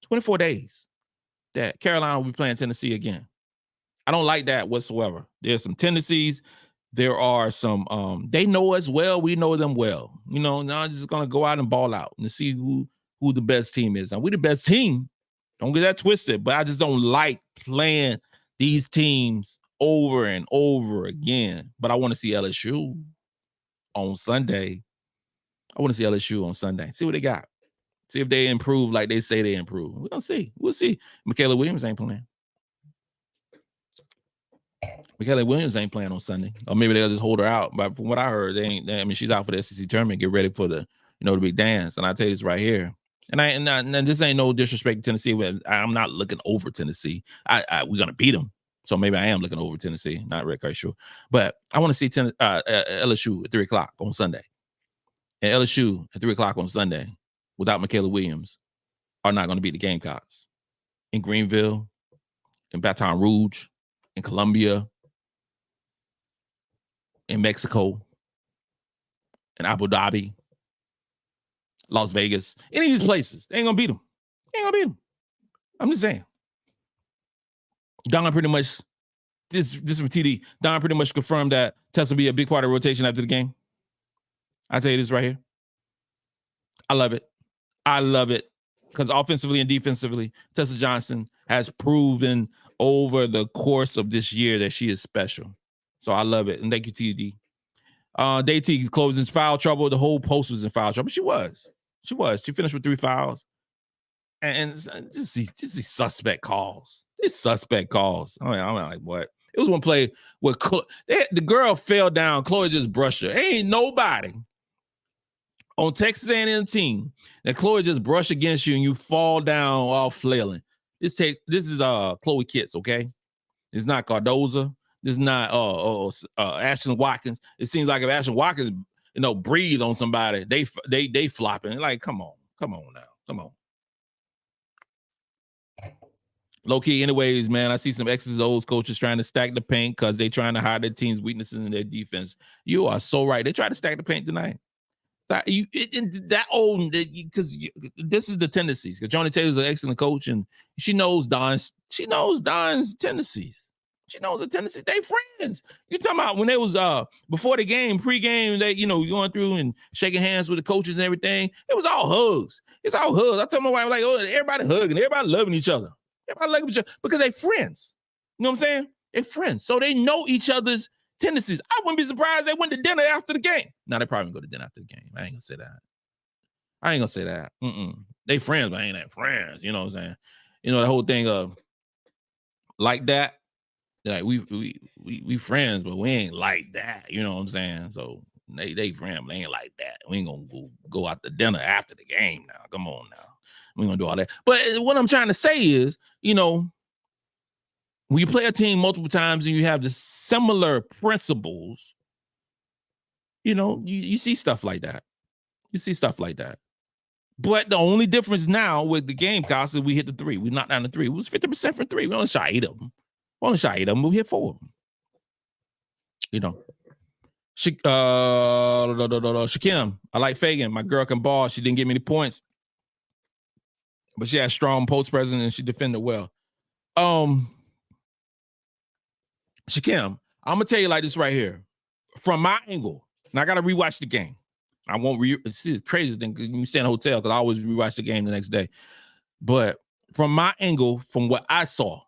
24 days that Carolina will be playing Tennessee again. I don't like that whatsoever. There's some tendencies. There are some, they know us well. We know them well. Now I'm just going to go out and ball out and see who the best team is. Now, we're the best team. Don't get that twisted, but I just don't like playing these teams over and over again. But I want to see LSU on Sunday. See what they got. See if they improve like they say they improve. We're going to see. We'll see. Michaela Williams ain't playing. Michaela Williams ain't playing on Sunday. Or maybe they'll just hold her out. But from what I heard, she's out for the SEC tournament, get ready for the big dance. And I tell you this right here. And this ain't no disrespect to Tennessee. I'm not looking over Tennessee. We're going to beat them. So maybe I am looking over Tennessee. Not really quite sure. But I want to see LSU at 3 o'clock on Sunday. And LSU at 3 o'clock on Sunday without Michaela Williams are not going to beat the Gamecocks in Greenville, in Baton Rouge, in Colombia, in Mexico, in Abu Dhabi, Las Vegas, any of these places. They ain't going to beat them. They ain't going to beat them. I'm just saying. Don pretty much, this from TD, Don pretty much confirmed that Tessa will be a big part of rotation after the game. I tell you this right here. I love it. I love it. Because offensively and defensively, Tessa Johnson has proven over the course of this year that she is special. So I love it. And thank you, TD. Day-T closing foul trouble. The whole post was in foul trouble. She was. She finished with 3 fouls. And just these suspect calls. These suspect calls. I'm like, what? It was one play where the girl fell down. Chloe just brushed her. Ain't nobody on Texas A&M team that Chloe just brush against you and you fall down all flailing. This is Chloe Kitts, okay? It's not Cardoza. This is not Ashlyn Watkins. It seems like if Ashlyn Watkins, breathe on somebody, they flopping. Like, come on now. Come on. Low key, anyways, man, I see some X's and O's coaches trying to stack the paint because they're trying to hide their team's weaknesses in their defense. You are so right. They tried to stack the paint tonight. Because this is the tendencies. Because Johnny Taylor's an excellent coach, and she knows Don's tendencies. She knows the tendencies. They friends. You talking about when they was before the game, pregame, they going through and shaking hands with the coaches and everything. It was all hugs. It's all hugs. I told my wife, like, oh, everybody hugging, everybody loving each other. Everybody loving each other because they friends. You know what I'm saying? They're friends, so they know each other's tendencies. I wouldn't be surprised they went to dinner after the game. Now they probably go to dinner after the game. I ain't gonna say that. They friends, but ain't that friends. You know what I'm saying? The whole thing of like that. Like we friends, but we ain't like that. You know what I'm saying? So they friends, but they ain't like that. We ain't gonna go out to dinner after the game now. Come on now. We ain't gonna do all that. But what I'm trying to say is, when you play a team multiple times and you have the similar principles, you see stuff like that. You see stuff like that. But the only difference now with the Gamecocks is we hit the 3. We knocked down the 3. It was 50% from 3. We only shot 8 of them. We hit 4 of them. Shakim, I like Feagin. My girl can ball. She didn't get many points, but she had strong post presence and she defended well. Shakim, I'm gonna tell you like this right here. From my angle, and I gotta rewatch the game. I won't see it's crazy thing because you stay in a hotel because I always rewatch the game the next day. But from my angle, from what I saw,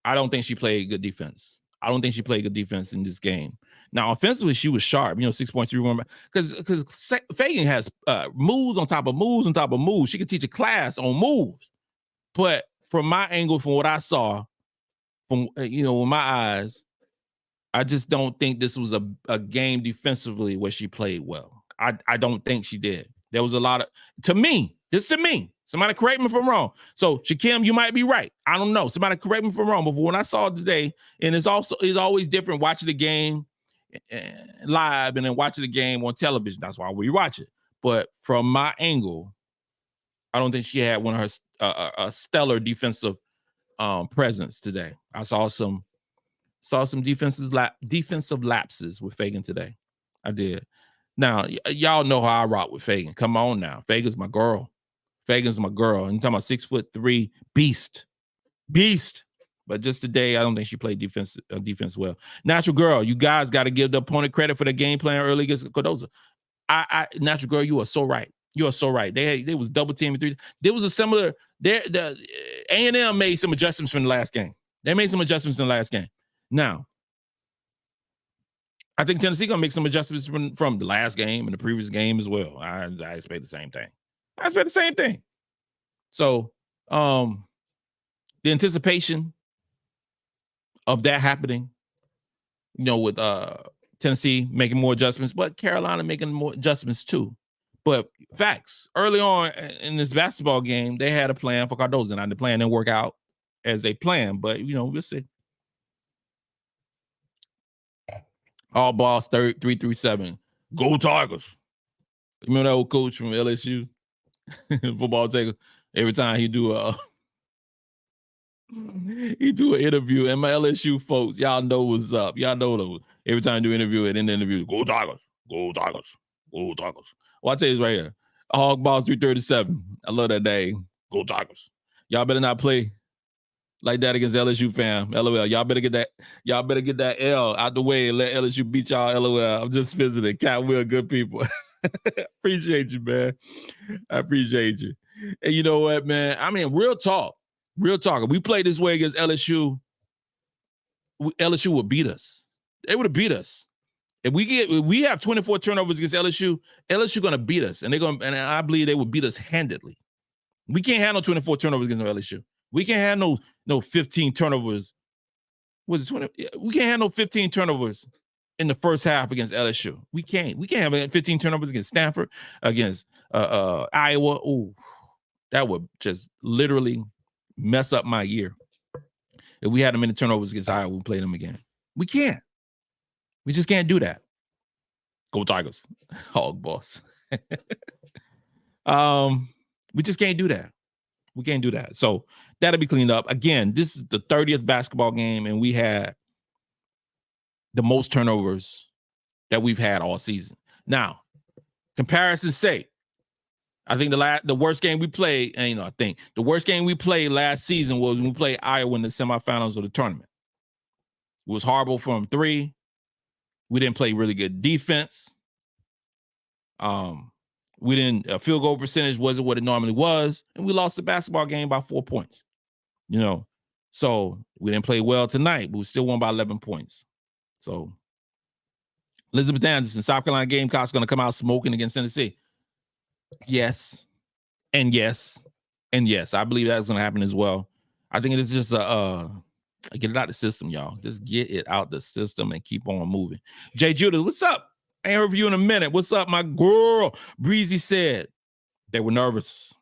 I don't think she played good defense. I don't think she played good defense in this game. Now, offensively, she was sharp, 6.31. Because Feagin has moves on top of moves on top of moves. She could teach a class on moves. But from my angle, from what I saw, from with my eyes, I just don't think this was a game defensively where she played well. I don't think she did. There was a lot of, to me. Somebody correct me if I'm wrong. So, Shakim, you might be right. I don't know. Somebody correct me if I'm wrong. But when I saw it today, and it's always different watching the game live and then watching the game on television. That's why we watch it. But from my angle, I don't think she had one of her a stellar defensive presence today. I saw some defensive lapses with Feagin today. I did. Now, y'all know how I rock with Feagin. Come on now. Feagin's my girl. And you're talking about 6'3" beast. But just today, I don't think she played defense well. Natural Girl, you guys got to give the opponent credit for the game plan early against Cardoza. Natural Girl, you are so right. They was double teaming 3. There was a similar. The A&M made some adjustments from the last game. They made some adjustments in the last game. Now, I think Tennessee gonna make some adjustments from the last game and the previous game as well. I expect the same thing. So, the anticipation of that happening, with Tennessee making more adjustments, but Carolina making more adjustments too. But facts, early on in this basketball game, they had a plan for Cardoza, and the plan didn't work out as they planned, but we'll see. All balls 3-3-7. Go Tigers. You remember that old coach from LSU? Football taker. Every time he do he do an interview, and my LSU folks, y'all know what's up. Y'all know those. Every time I do an interview, and in the interview, go Tigers, go Tigers, go Tigers. Well, I tell you this right here. Hog Balls 337. I love that name. Go Tigers. Y'all better not play like that against LSU, fam. LOL. Y'all better get that L out the way and let LSU beat y'all. LOL. I'm just visiting. Cat Will, good people. Appreciate you, man. I appreciate you. And you know what, man? I mean, real talk. Real talk. If we played this way against LSU, LSU would beat us. They would have beat us. If we have 24 turnovers against LSU gonna beat us, and I believe they would beat us handedly. We can't have no 24 turnovers against LSU. We can't have no 15 turnovers. Was it 20? We can't have no 15 turnovers in the first half against LSU. We can't. We can't have 15 turnovers against Stanford, against Iowa. Ooh, that would just literally mess up my year. If we had them in the turnovers against Iowa, we play them again. We can't. We just can't do that. Go Tigers. Hog boss. We just can't do that. We can't do that. So that'll be cleaned up. Again, this is the 30th basketball game, and we had the most turnovers that we've had all season. Now, comparison's sake, I think the worst game we played, and I think the worst game we played last season was when we played Iowa in the semifinals of the tournament. It was horrible from 3. We didn't play really good defense. We didn't field goal percentage wasn't what it normally was, and we lost the basketball game by 4 points. So we didn't play well tonight, but we still won by 11 points. So Elizabeth Anderson, South Carolina Gamecocks going to come out smoking against Tennessee. Yes, and yes, and yes. I believe that's going to happen as well. I think it is just get it out the system, y'all. Just get it out the system and keep on moving. Jay Judith, what's up? I ain't heard from you in a minute. What's up, my girl? Breezy said they were nervous.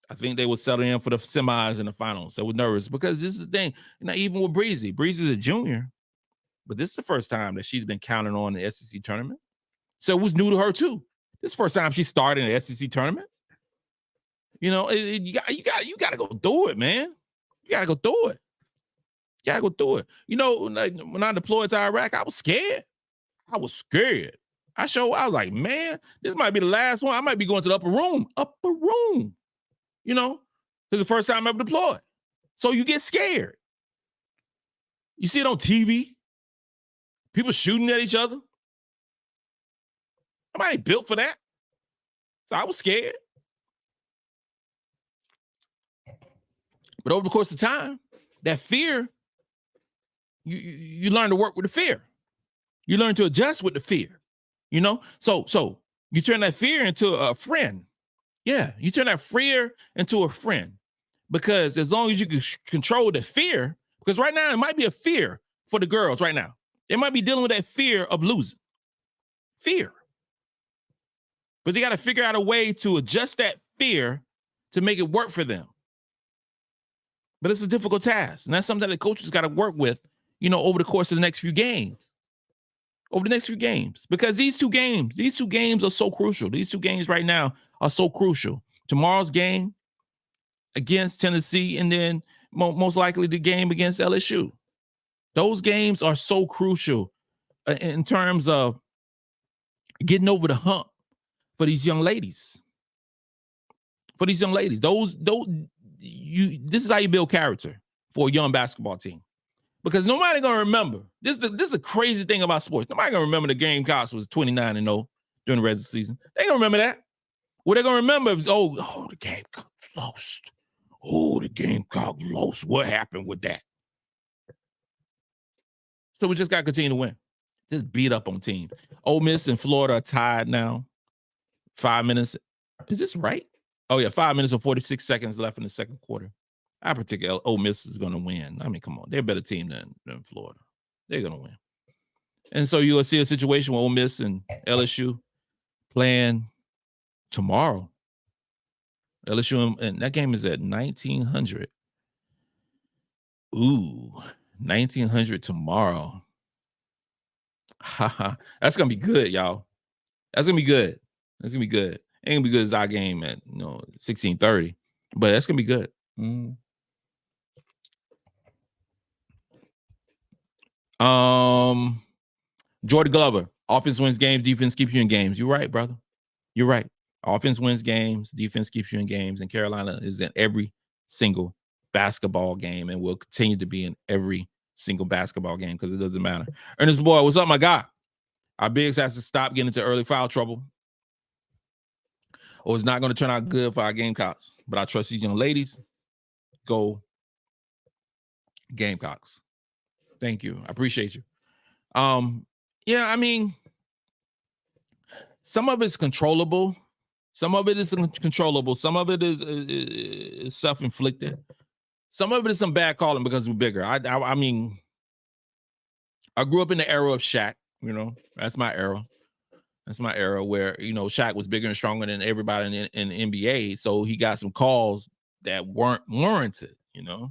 I think they would settle in for the semis and the finals. They were nervous because this is the thing. Even with Breezy. Breezy's a junior, but this is the first time that she's been counting on the SEC tournament. So it was new to her too. This is the first time she started in the SEC tournament. You got to go through it, man. You got to go through it. You got to go through it. When I deployed to Iraq, I was scared. I was like, man, this might be the last one. I might be going to the upper room. This is the first time I ever deployed. So you get scared. You see it on TV. People shooting at each other. Nobody built for that. So I was scared. But over the course of time, that fear, you learn to work with the fear. You learn to adjust with the fear. So you turn that fear into a friend. Yeah, you turn that fear into a friend, because as long as you can control the fear, because right now it might be a fear for the girls right now. They might be dealing with that fear of losing. Fear. But they got to figure out a way to adjust that fear to make it work for them. But it's a difficult task. And that's something that the coaches got to work with, over the course of the next few games. Because these two games are so crucial. These two games right now are so crucial. Tomorrow's game against Tennessee, and then most likely the game against LSU. Those games are so crucial in terms of getting over the hump for these young ladies. This is how you build character for a young basketball team. Because nobody gonna remember. This is a crazy thing about sports. Nobody gonna remember the Gamecocks was 29-0 during the regular season. They gonna remember that. What they're gonna remember is, the Gamecocks lost. The Gamecocks lost. What happened with that? So we just gotta continue to win. Just beat up on teams. Ole Miss and Florida are tied now. 5 minutes. Is this right? Oh yeah, 5 minutes and 46 seconds left in the second quarter. I predict Ole Miss is going to win. I mean, come on. They're a better team than Florida. They're going to win. And so you will see a situation where Ole Miss and LSU playing tomorrow. LSU, and that game is at 1900. Ooh, 1900 tomorrow. That's going to be good, y'all. That's going to be good. Ain't going to be good as our game at 1630. But that's gonna be good. Jordan Glover, offense wins games, defense keeps you in games. You're right, brother. You're right. Offense wins games, defense keeps you in games, and Carolina is in every single basketball game and will continue to be in every single basketball game because it doesn't matter. Ernest Boy, what's up, my guy? Our Biggs has to stop getting into early foul trouble, or it's not going to turn out good for our Gamecocks. But I trust these young ladies. Go Gamecocks. Thank you. I appreciate you. Yeah, I mean, some of it's controllable. Some of it is controllable. Some of it is self-inflicted. Some of it is some bad calling because we're bigger. I mean, I grew up in the era of Shaq. You know, that's my era. That's my era where, you know, Shaq was bigger and stronger than everybody in the NBA. So he got some calls that weren't warranted, you know.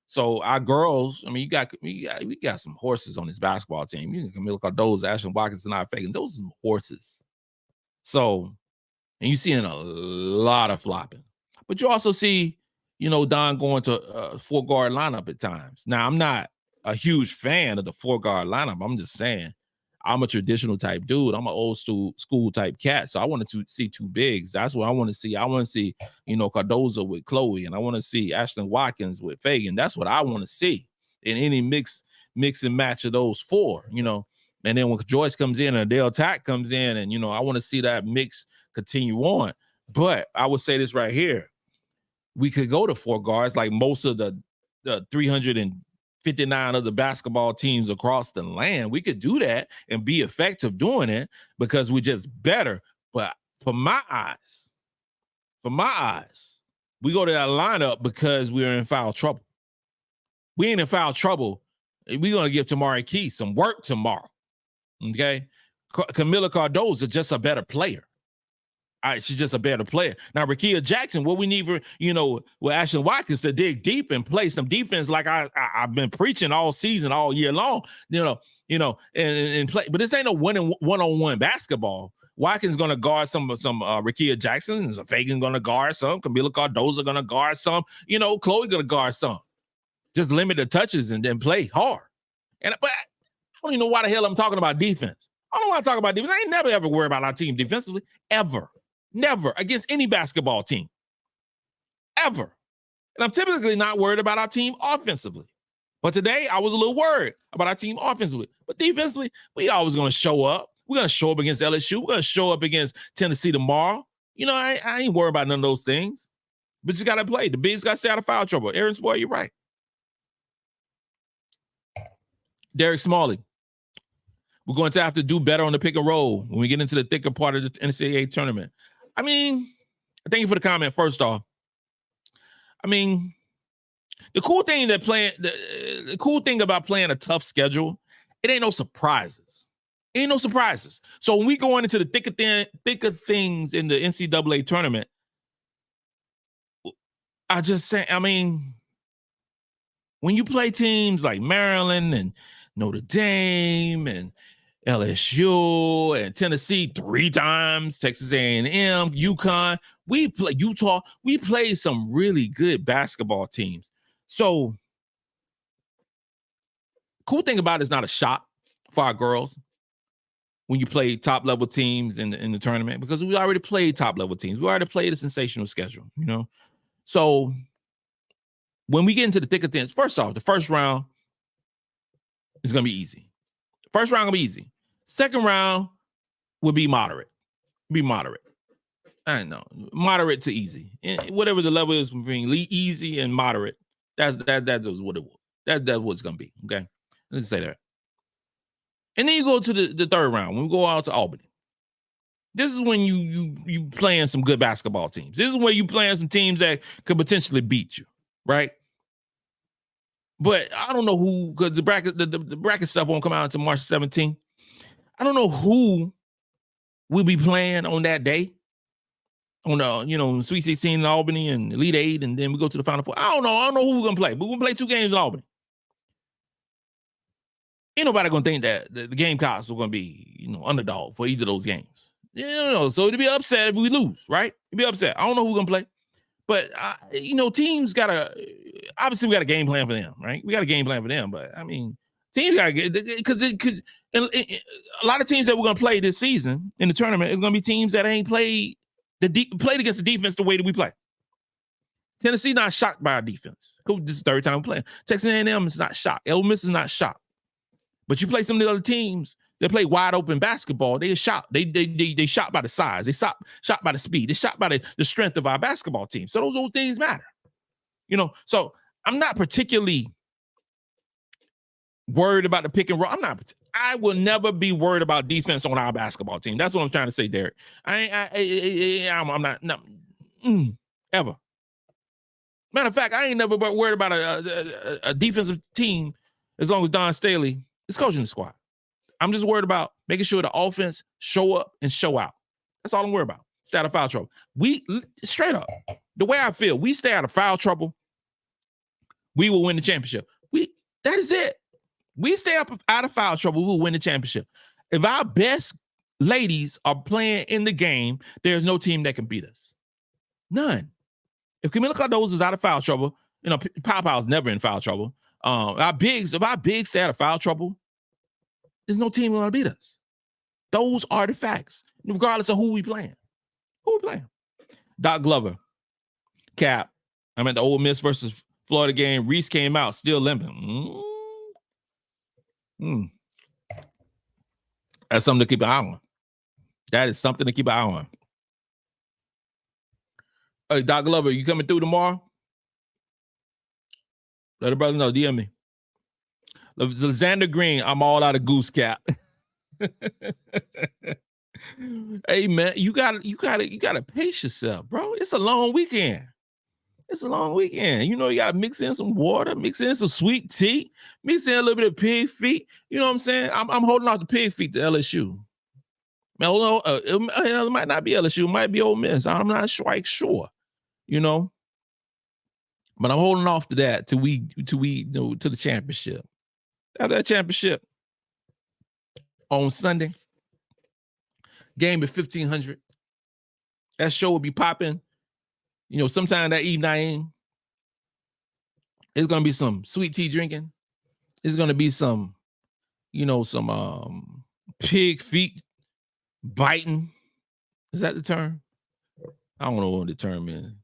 So our girls, I mean, we got some horses on this basketball team. You can look at those, Ashlyn Watkins, Sania Feagin. Those are some horses. So, and you see in a lot of flopping. But you also see, you know, Don going to a four-guard lineup at times. Now, I'm not a huge fan of the four-guard lineup. I'm just saying, I'm a traditional type dude. I'm an old school type cat. So I wanted to see two bigs. That's what I want to see. I want to see, you know, Cardozo with Chloe, and I want to see Ashlyn Watkins with Feagin. That's what I want to see in any mix and match of those four, you know. And then when Joyce comes in and Adele Tack comes in, and, you know, I want to see that mix continue on. But I would say this right here. We could go to four guards like most of the 359 other basketball teams across the land. We could do that and be effective doing it because we're just better. But for my eyes, we go to that lineup because we're in foul trouble. We ain't in foul trouble. We're going to give Tamari Key some work tomorrow. Okay? Camila Cardozo is just a better player. All right, she's just a better player. Now, Rakia Jackson, what we need for, you know, with Ashlyn Watkins to dig deep and play some defense like I've been preaching all season, all year long, you know, and play. But this ain't no one-on-one basketball. Watkins going to guard some Rakia Jackson. Feagin going to guard some. Camila Cardozo going to guard some. You know, Chloe going to guard some. Just limit the touches and then play hard. But I don't even know why the hell I'm talking about defense. I don't want to talk about defense. I ain't never, ever worry about our team defensively, ever. Never against any basketball team. Ever. And I'm typically not worried about our team offensively. But today, I was a little worried about our team offensively. But defensively, we always going to show up. We're going to show up against LSU. We're going to show up against Tennessee tomorrow. You know, I ain't worried about none of those things. But you got to play. The bigs got to stay out of foul trouble. Aaron Spoy, you're right. Derek Smalley. We're going to have to do better on the pick and roll when we get into the thicker part of the NCAA tournament. I mean, thank you for the comment, first off. I mean, the cool thing about playing a tough schedule, it ain't no surprises. Ain't no surprises. So when we go into the thicker things in the NCAA tournament, I just say, I mean, when you play teams like Maryland and Notre Dame and LSU and Tennessee 3 times, Texas A&M, UConn. We play Utah. We play some really good basketball teams. So, cool thing about it is not a shock for our girls when you play top-level teams in the tournament because we already played top-level teams. We already played a sensational schedule, you know. So, when we get into the thick of things, first off, the first round is going to be easy. First round will be easy. Second round will be moderate. I don't know. Moderate to easy. And whatever the level is between easy and moderate, that's what it was. That's what it's gonna be. Okay. Let's say that. And then you go to the third round when we go out to Albany. This is when you playing some good basketball teams. This is where you playing some teams that could potentially beat you, right? But I don't know who, because the bracket stuff won't come out until March 17th. I don't know who will be playing on that day. On the Sweet 16 in Albany and Elite 8, and then we go to the Final Four. I don't know who we're gonna play, but we're gonna play 2 games in Albany. Ain't nobody gonna think that the Gamecocks are gonna be, underdog for either of those games. So it'd be upset if we lose, right? It'd be upset. I don't know who's gonna play. But teams obviously we got a game plan for them, right? We got a game plan for them, but I mean, teams got to get because a lot of teams that we're gonna play this season in the tournament is gonna be teams that ain't played against the defense the way that we play. Tennessee not shocked by our defense. This is the third time we're playing. Texas A&M is not shocked. Ole Miss is not shocked. But you play some of the other teams that play wide open basketball, they shot. They shot by the size. They shot by the speed. They shot by the strength of our basketball team. So those things matter. So I'm not particularly worried about the pick and roll. I will never be worried about defense on our basketball team. That's what I'm trying to say, Derek. I'm not ever. Matter of fact, I ain't never worried about a defensive team as long as Dawn Staley is coaching the squad. I'm just worried about making sure the offense show up and show out. That's all I'm worried about. Stay out of foul trouble. We, straight up, the way I feel, we stay out of foul trouble, we will win the championship. That is it. We stay out of foul trouble, we will win the championship. If our best ladies are playing in the game, there's no team that can beat us. None. If Kamilla Cardozo is out of foul trouble, Pow's never in foul trouble. If our bigs stay out of foul trouble, there's no team going to beat us. Those are the facts, regardless of who we playing. Doc Glover, Cap. I'm at the Ole Miss versus Florida game. Reese came out still limping. That's something to keep an eye on. That is something to keep an eye on. Hey, Doc Glover, you coming through tomorrow? Let the brother know. DM me. Lysander Green, I'm all out of goose cap. Hey man, you gotta pace yourself, bro. It's a long weekend. You gotta mix in some water, mix in some sweet tea, mix in a little bit of pig feet. You know what I'm saying? I'm holding out the pig feet to LSU. Man, it might not be LSU, it might be Ole Miss. I'm not quite sure, But I'm holding off to that till we to the championship. After that championship on Sunday, game at 1500. That show will be popping. Sometime that evening, it's gonna be some sweet tea drinking. It's gonna be some pig feet biting. Is that the term? I don't know what the term is.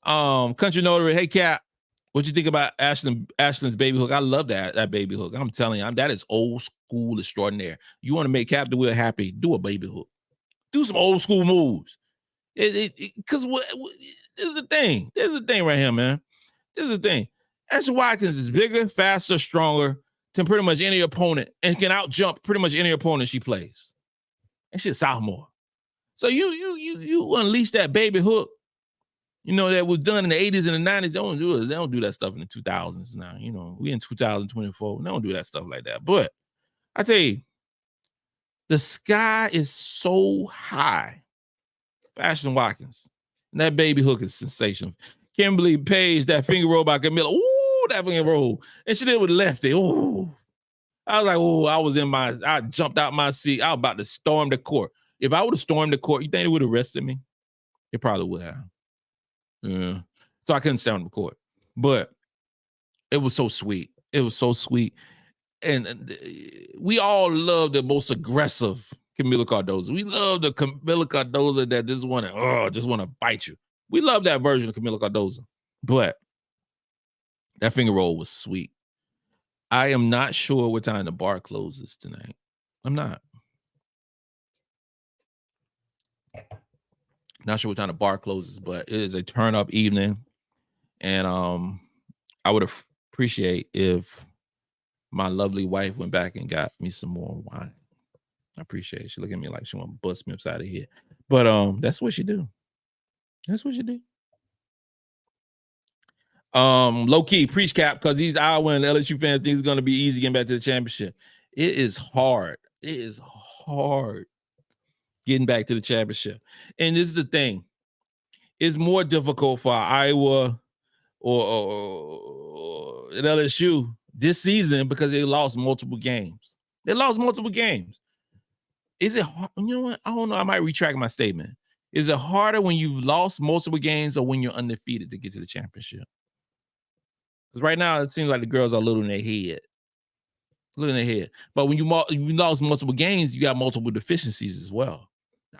Country Notary, hey Cap, what you think about Ashlyn's baby hook? I love that baby hook. I'm telling you, that is old school extraordinaire. You want to make Cap the Wheel happy? Do a baby hook. Do some old school moves. Because this is the thing. This is the thing right here, man. This is the thing. Ashlyn Watkins is bigger, faster, stronger than pretty much any opponent and can out-jump pretty much any opponent she plays. And she's a sophomore. So you unleash that baby hook, that was done in the 80s and the 90s. They don't do that stuff in the 2000s now. We in 2024. They don't do that stuff like that. But I tell you, the sky is so high for Ashlyn Watkins. And that baby hook is sensational. Kimberly Page, that finger roll by Camilla. Ooh, that finger roll. And she did with the lefty. Ooh. I was like, I jumped out my seat. I was about to storm the court. If I would have stormed the court, you think they would have arrested me? It probably would have. Yeah. So I couldn't stay on the court. But it was so sweet. It was so sweet. And we all love the most aggressive Kamilla Cardozo. We love the Kamilla Cardozo that just want to bite you. We love that version of Kamilla Cardozo. But that finger roll was sweet. I am not sure what time the bar closes tonight. I'm not. Not sure what time the bar closes, but it is a turn-up evening. And I would appreciate if my lovely wife went back and got me some more wine. I appreciate it. She look at me like she want to bust me upside the head. But that's what she do. That's what she do. Low-key, preach Cap, because these Iowa and LSU fans think it's going to be easy getting back to the championship. It is hard. It is hard getting back to the championship. And this is the thing. It's more difficult for Iowa or LSU this season because they lost multiple games. Is it hard? You know what? I don't know. I might retract my statement. Is it harder when you've lost multiple games or when you're undefeated to get to the championship? Because right now it seems like the girls are a little in their head. But when you lost multiple games, you got multiple deficiencies as well.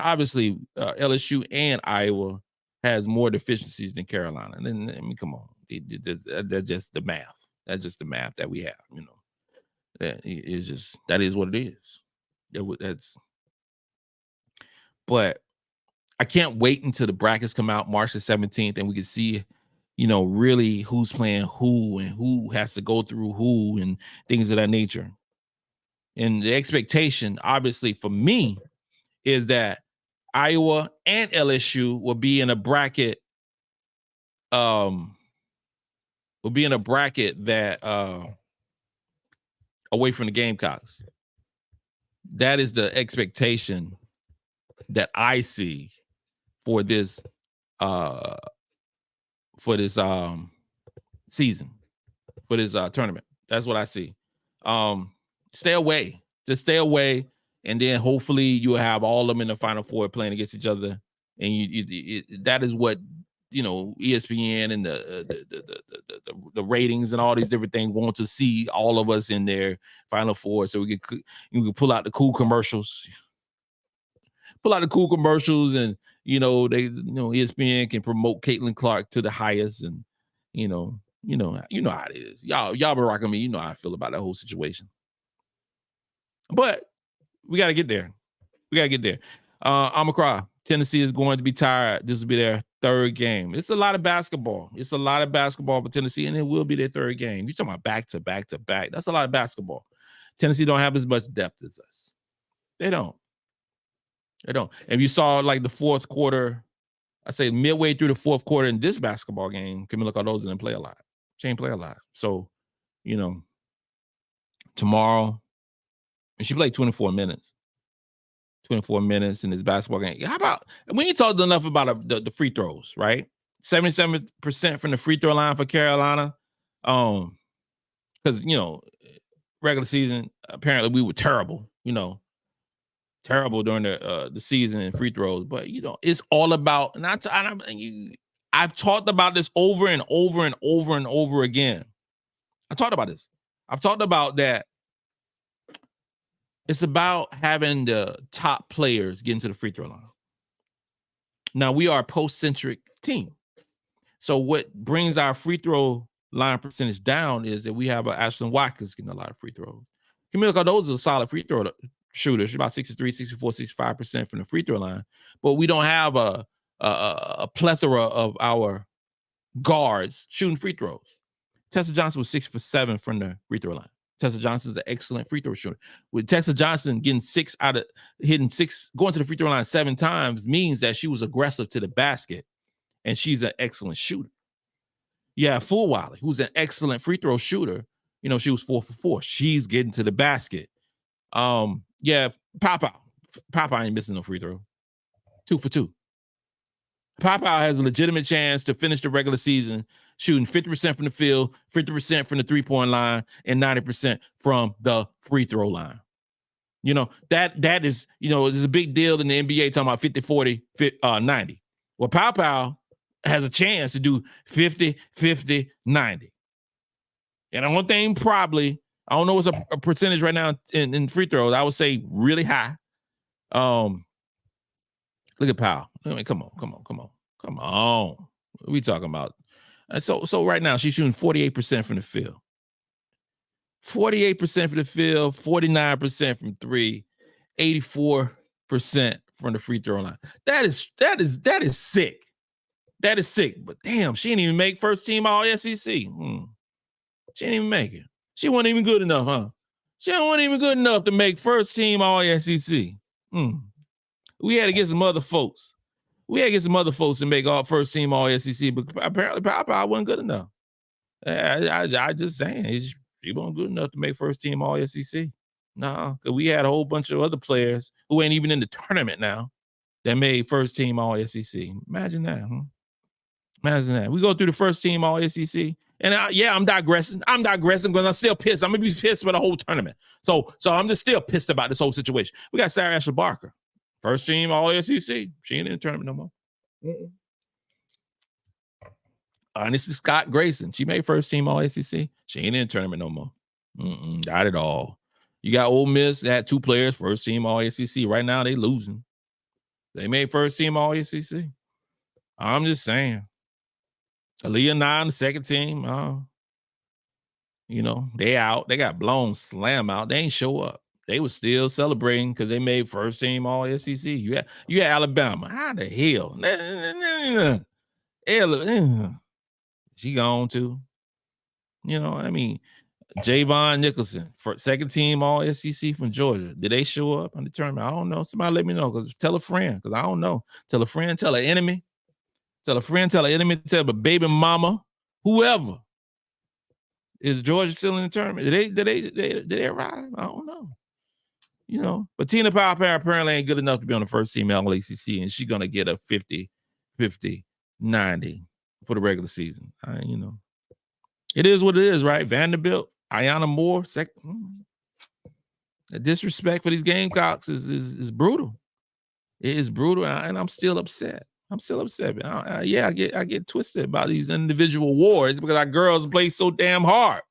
Obviously, LSU and Iowa has more deficiencies than Carolina. And then, I mean, come on. That's just the math. That's just the math that we have, you know. That is what it is. But I can't wait until the brackets come out March the 17th and we can see, you know, really who's playing who and who has to go through who and things of that nature. And the expectation, obviously, for me, is that Iowa and LSU will be in a bracket. That away from the Gamecocks. That is the expectation that I see for this season, for this tournament. That's what I see. Stay away. Just stay away, and then hopefully you'll have all of them in the Final Four playing against each other. And that is what, you know, ESPN and the ratings and all these different things want to see all of us in their Final Four, so you can pull out the cool commercials. And ESPN can promote Caitlin Clark to the highest, and you know how it is. Y'all been rocking me. You know how I feel about that whole situation. But we got to get there. I'm a cry. Tennessee is going to be tired. This will be their third game. It's a lot of basketball. For Tennessee, and it will be their third game. You're talking about back to back to back. That's a lot of basketball. Tennessee don't have as much depth as us. They don't. And you saw like the fourth quarter, I say midway through the fourth quarter in this basketball game, Kamilla Cardoso didn't play a lot. She ain't play a lot. So, you know, tomorrow, and she played 24 minutes. 24 minutes in this basketball game. How about, we ain't talked enough about the free throws, right? 77% from the free throw line for Carolina. Because, you know, regular season, apparently we were terrible, during the season in free throws. But, you know, it's all about, I've talked about this over and over and over and over again. I've talked about that. It's about having the top players get into the free throw line. Now, we are a post-centric team. So what brings our free throw line percentage down is that we have Ashlyn Watkins getting a lot of free throws. Kamilla Cardoso is a solid free throw shooter. She's about 63, 64, 65% from the free throw line. But we don't have a plethora of our guards shooting free throws. Tessa Johnson was 6 for 7 from the free throw line. Tessa Johnson is an excellent free throw shooter. With Tessa Johnson going to the free throw line 7 times means that she was aggressive to the basket, and she's an excellent shooter. Yeah, Fulwiley, who's an excellent free throw shooter. You know, she was 4 for 4. She's getting to the basket. Yeah, Papa ain't missing no free throw. 2 for 2. Papa has a legitimate chance to finish the regular season shooting 50% from the field, 50% from the three-point line, and 90% from the free throw line. You know, that is, you know, there's a big deal in the NBA talking about 50, 40, 90. Well, Papa has a chance to do 50, 50, 90. And the one thing probably, I don't know what's a percentage right now in free throws. I would say really high. Look at Powell. I mean, come on. What are we talking about? So right now she's shooting 48% from the field. 48% from the field, 49% from 3, 84% from the free throw line. That is sick. That is sick. But damn, she didn't even make first team all SEC. She didn't even make it. She wasn't even good enough, huh? She wasn't even good enough to make first team all SEC. We had to get some other folks. To make all first team all SEC, but apparently Papa wasn't good enough. I just saying, she wasn't good enough to make first team all SEC. No, because we had a whole bunch of other players who ain't even in the tournament now that made first team all SEC. Imagine that, huh? Imagine that. We go through the first team all SEC. And I'm digressing because I'm still pissed. I'm going to be pissed for the whole tournament. So I'm just still pissed about this whole situation. We got Sarah Ashlyn Barker, First team All SEC. She ain't in the tournament no more. This is Scott Grayson. She made first team All SEC. She ain't in the tournament no more. Not at all. You got Ole Miss had 2 players, first team All SEC. Right now they losing. They made first team All SEC. I'm just saying. Aaliyah 9, the second team. They out. They got blown slam out. They ain't show up. They was still celebrating because they made first team All SEC. You had Alabama. How the hell? She gone too. Javon Nicholson, for second team All SEC from Georgia. Did they show up on the tournament? I don't know. Somebody let me know. Tell a friend, because I don't know. Tell a friend, tell an enemy. Tell a friend, tell an enemy, tell a baby mama, whoever. Is Georgia still in the tournament? Did they arrive? I don't know. But Tina Power apparently ain't good enough to be on the first team All ACC, and she's gonna get a 50, 90 for the regular season. It is what it is, right? Vanderbilt, Ayanna Moore, second. The disrespect for these Gamecocks is brutal. It is brutal, and I'm still upset. I get twisted about these individual awards because our girls play so damn hard.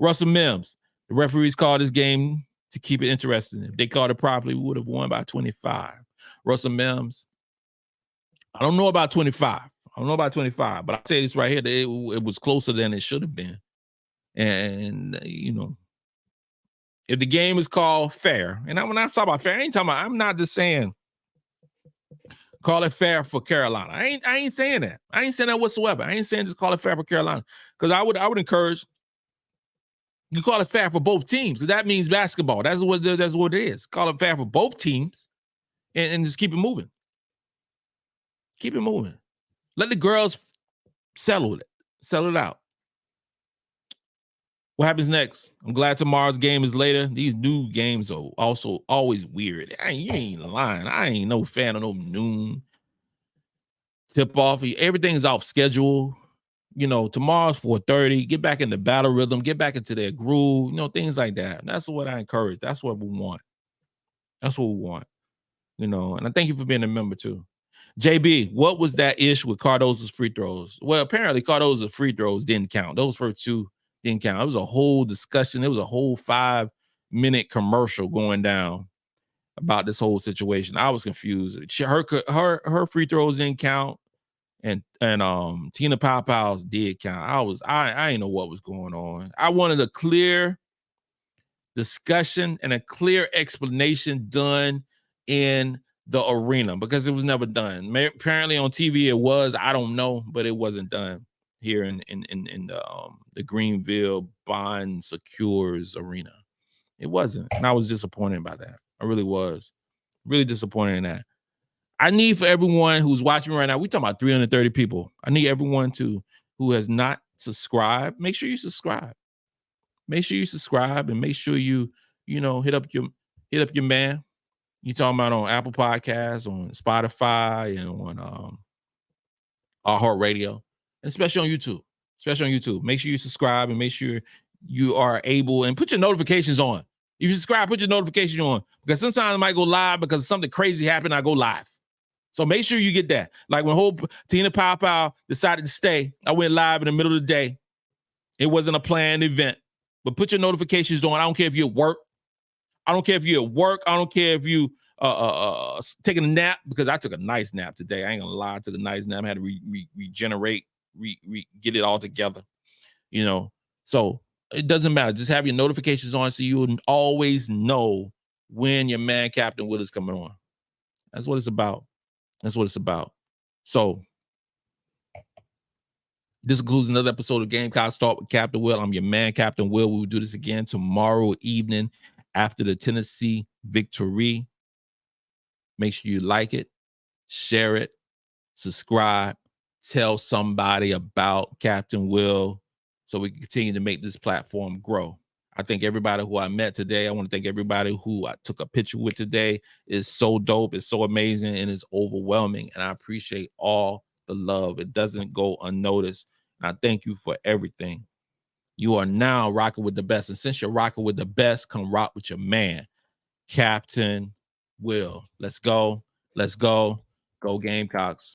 Russell Mims, the referees called this game to keep it interesting. If they called it properly, we would have won by 25. Russell Mims, I don't know about 25. But I'll say this right here, that it was closer than it should have been. And, if the game is called fair, and when I talk about fair, I'm not just saying call it fair for Carolina. I ain't saying that. I ain't saying that whatsoever. I ain't saying just call it fair for Carolina. Because I would encourage you call it fair for both teams. Because that means basketball. That's what it is. Call it fair for both teams and just keep it moving. Keep it moving. Let the girls settle it out. What happens next? I'm glad tomorrow's game is later. These new games are also always weird. You ain't lying. I ain't no fan of no noon tip-off. Everything's off schedule. Tomorrow's 4:30. Get back in the battle rhythm. Get back into their groove. Things like that. That's what I encourage. That's what we want. And I thank you for being a member too. JB, what was that issue with Cardozo's free throws? Well, apparently Cardozo's free throws didn't count. Those first 2 didn't count. It was a whole discussion. It was a whole 5-minute commercial going down about this whole situation. I was confused. Her free throws didn't count, and Tina Powell's did count. I didn't know what was going on. I wanted a clear discussion and a clear explanation done in the arena because it was never done. Apparently on TV it was. I don't know, but it wasn't done here in the Greenville Bond Secures Arena. It wasn't, and I was disappointed by that. I really was. Really disappointed in that. I need for everyone who's watching right now, we're talking about 330 people. I need everyone who has not subscribed, make sure you subscribe. Make sure you subscribe and make sure you hit up your man. You talking about on Apple Podcasts, on Spotify, and on iHeartRadio, and especially on YouTube. Make sure you subscribe and make sure you are able and put your notifications on. If you subscribe, put your notifications on because sometimes I might go live because something crazy happened. I go live. So make sure you get that. Like when whole Tina Powell decided to stay, I went live in the middle of the day. It wasn't a planned event, but put your notifications on. I don't care if you're at work. I don't care if you taking a nap, because I took a nice nap today. I ain't gonna lie, I took a nice nap. I had to regenerate, get it all together. So it doesn't matter. Just have your notifications on so you always know when your man Captain Will is coming on. That's what it's about. So this concludes another episode of Gamecocks Talk with Captain Will. I'm your man, Captain Will. We will do this again tomorrow evening after the Tennessee victory. Make sure you like it, share it, subscribe, tell somebody about Captain Will so we can continue to make this platform grow. I thank everybody who I met today. I want to thank everybody who I took a picture with today. It's so dope. It's so amazing and it's overwhelming. And I appreciate all the love. It doesn't go unnoticed. And I thank you for everything. You are now rocking with the best. And since you're rocking with the best, come rock with your man, Captain will. Let's go. Let's go. Go Gamecocks.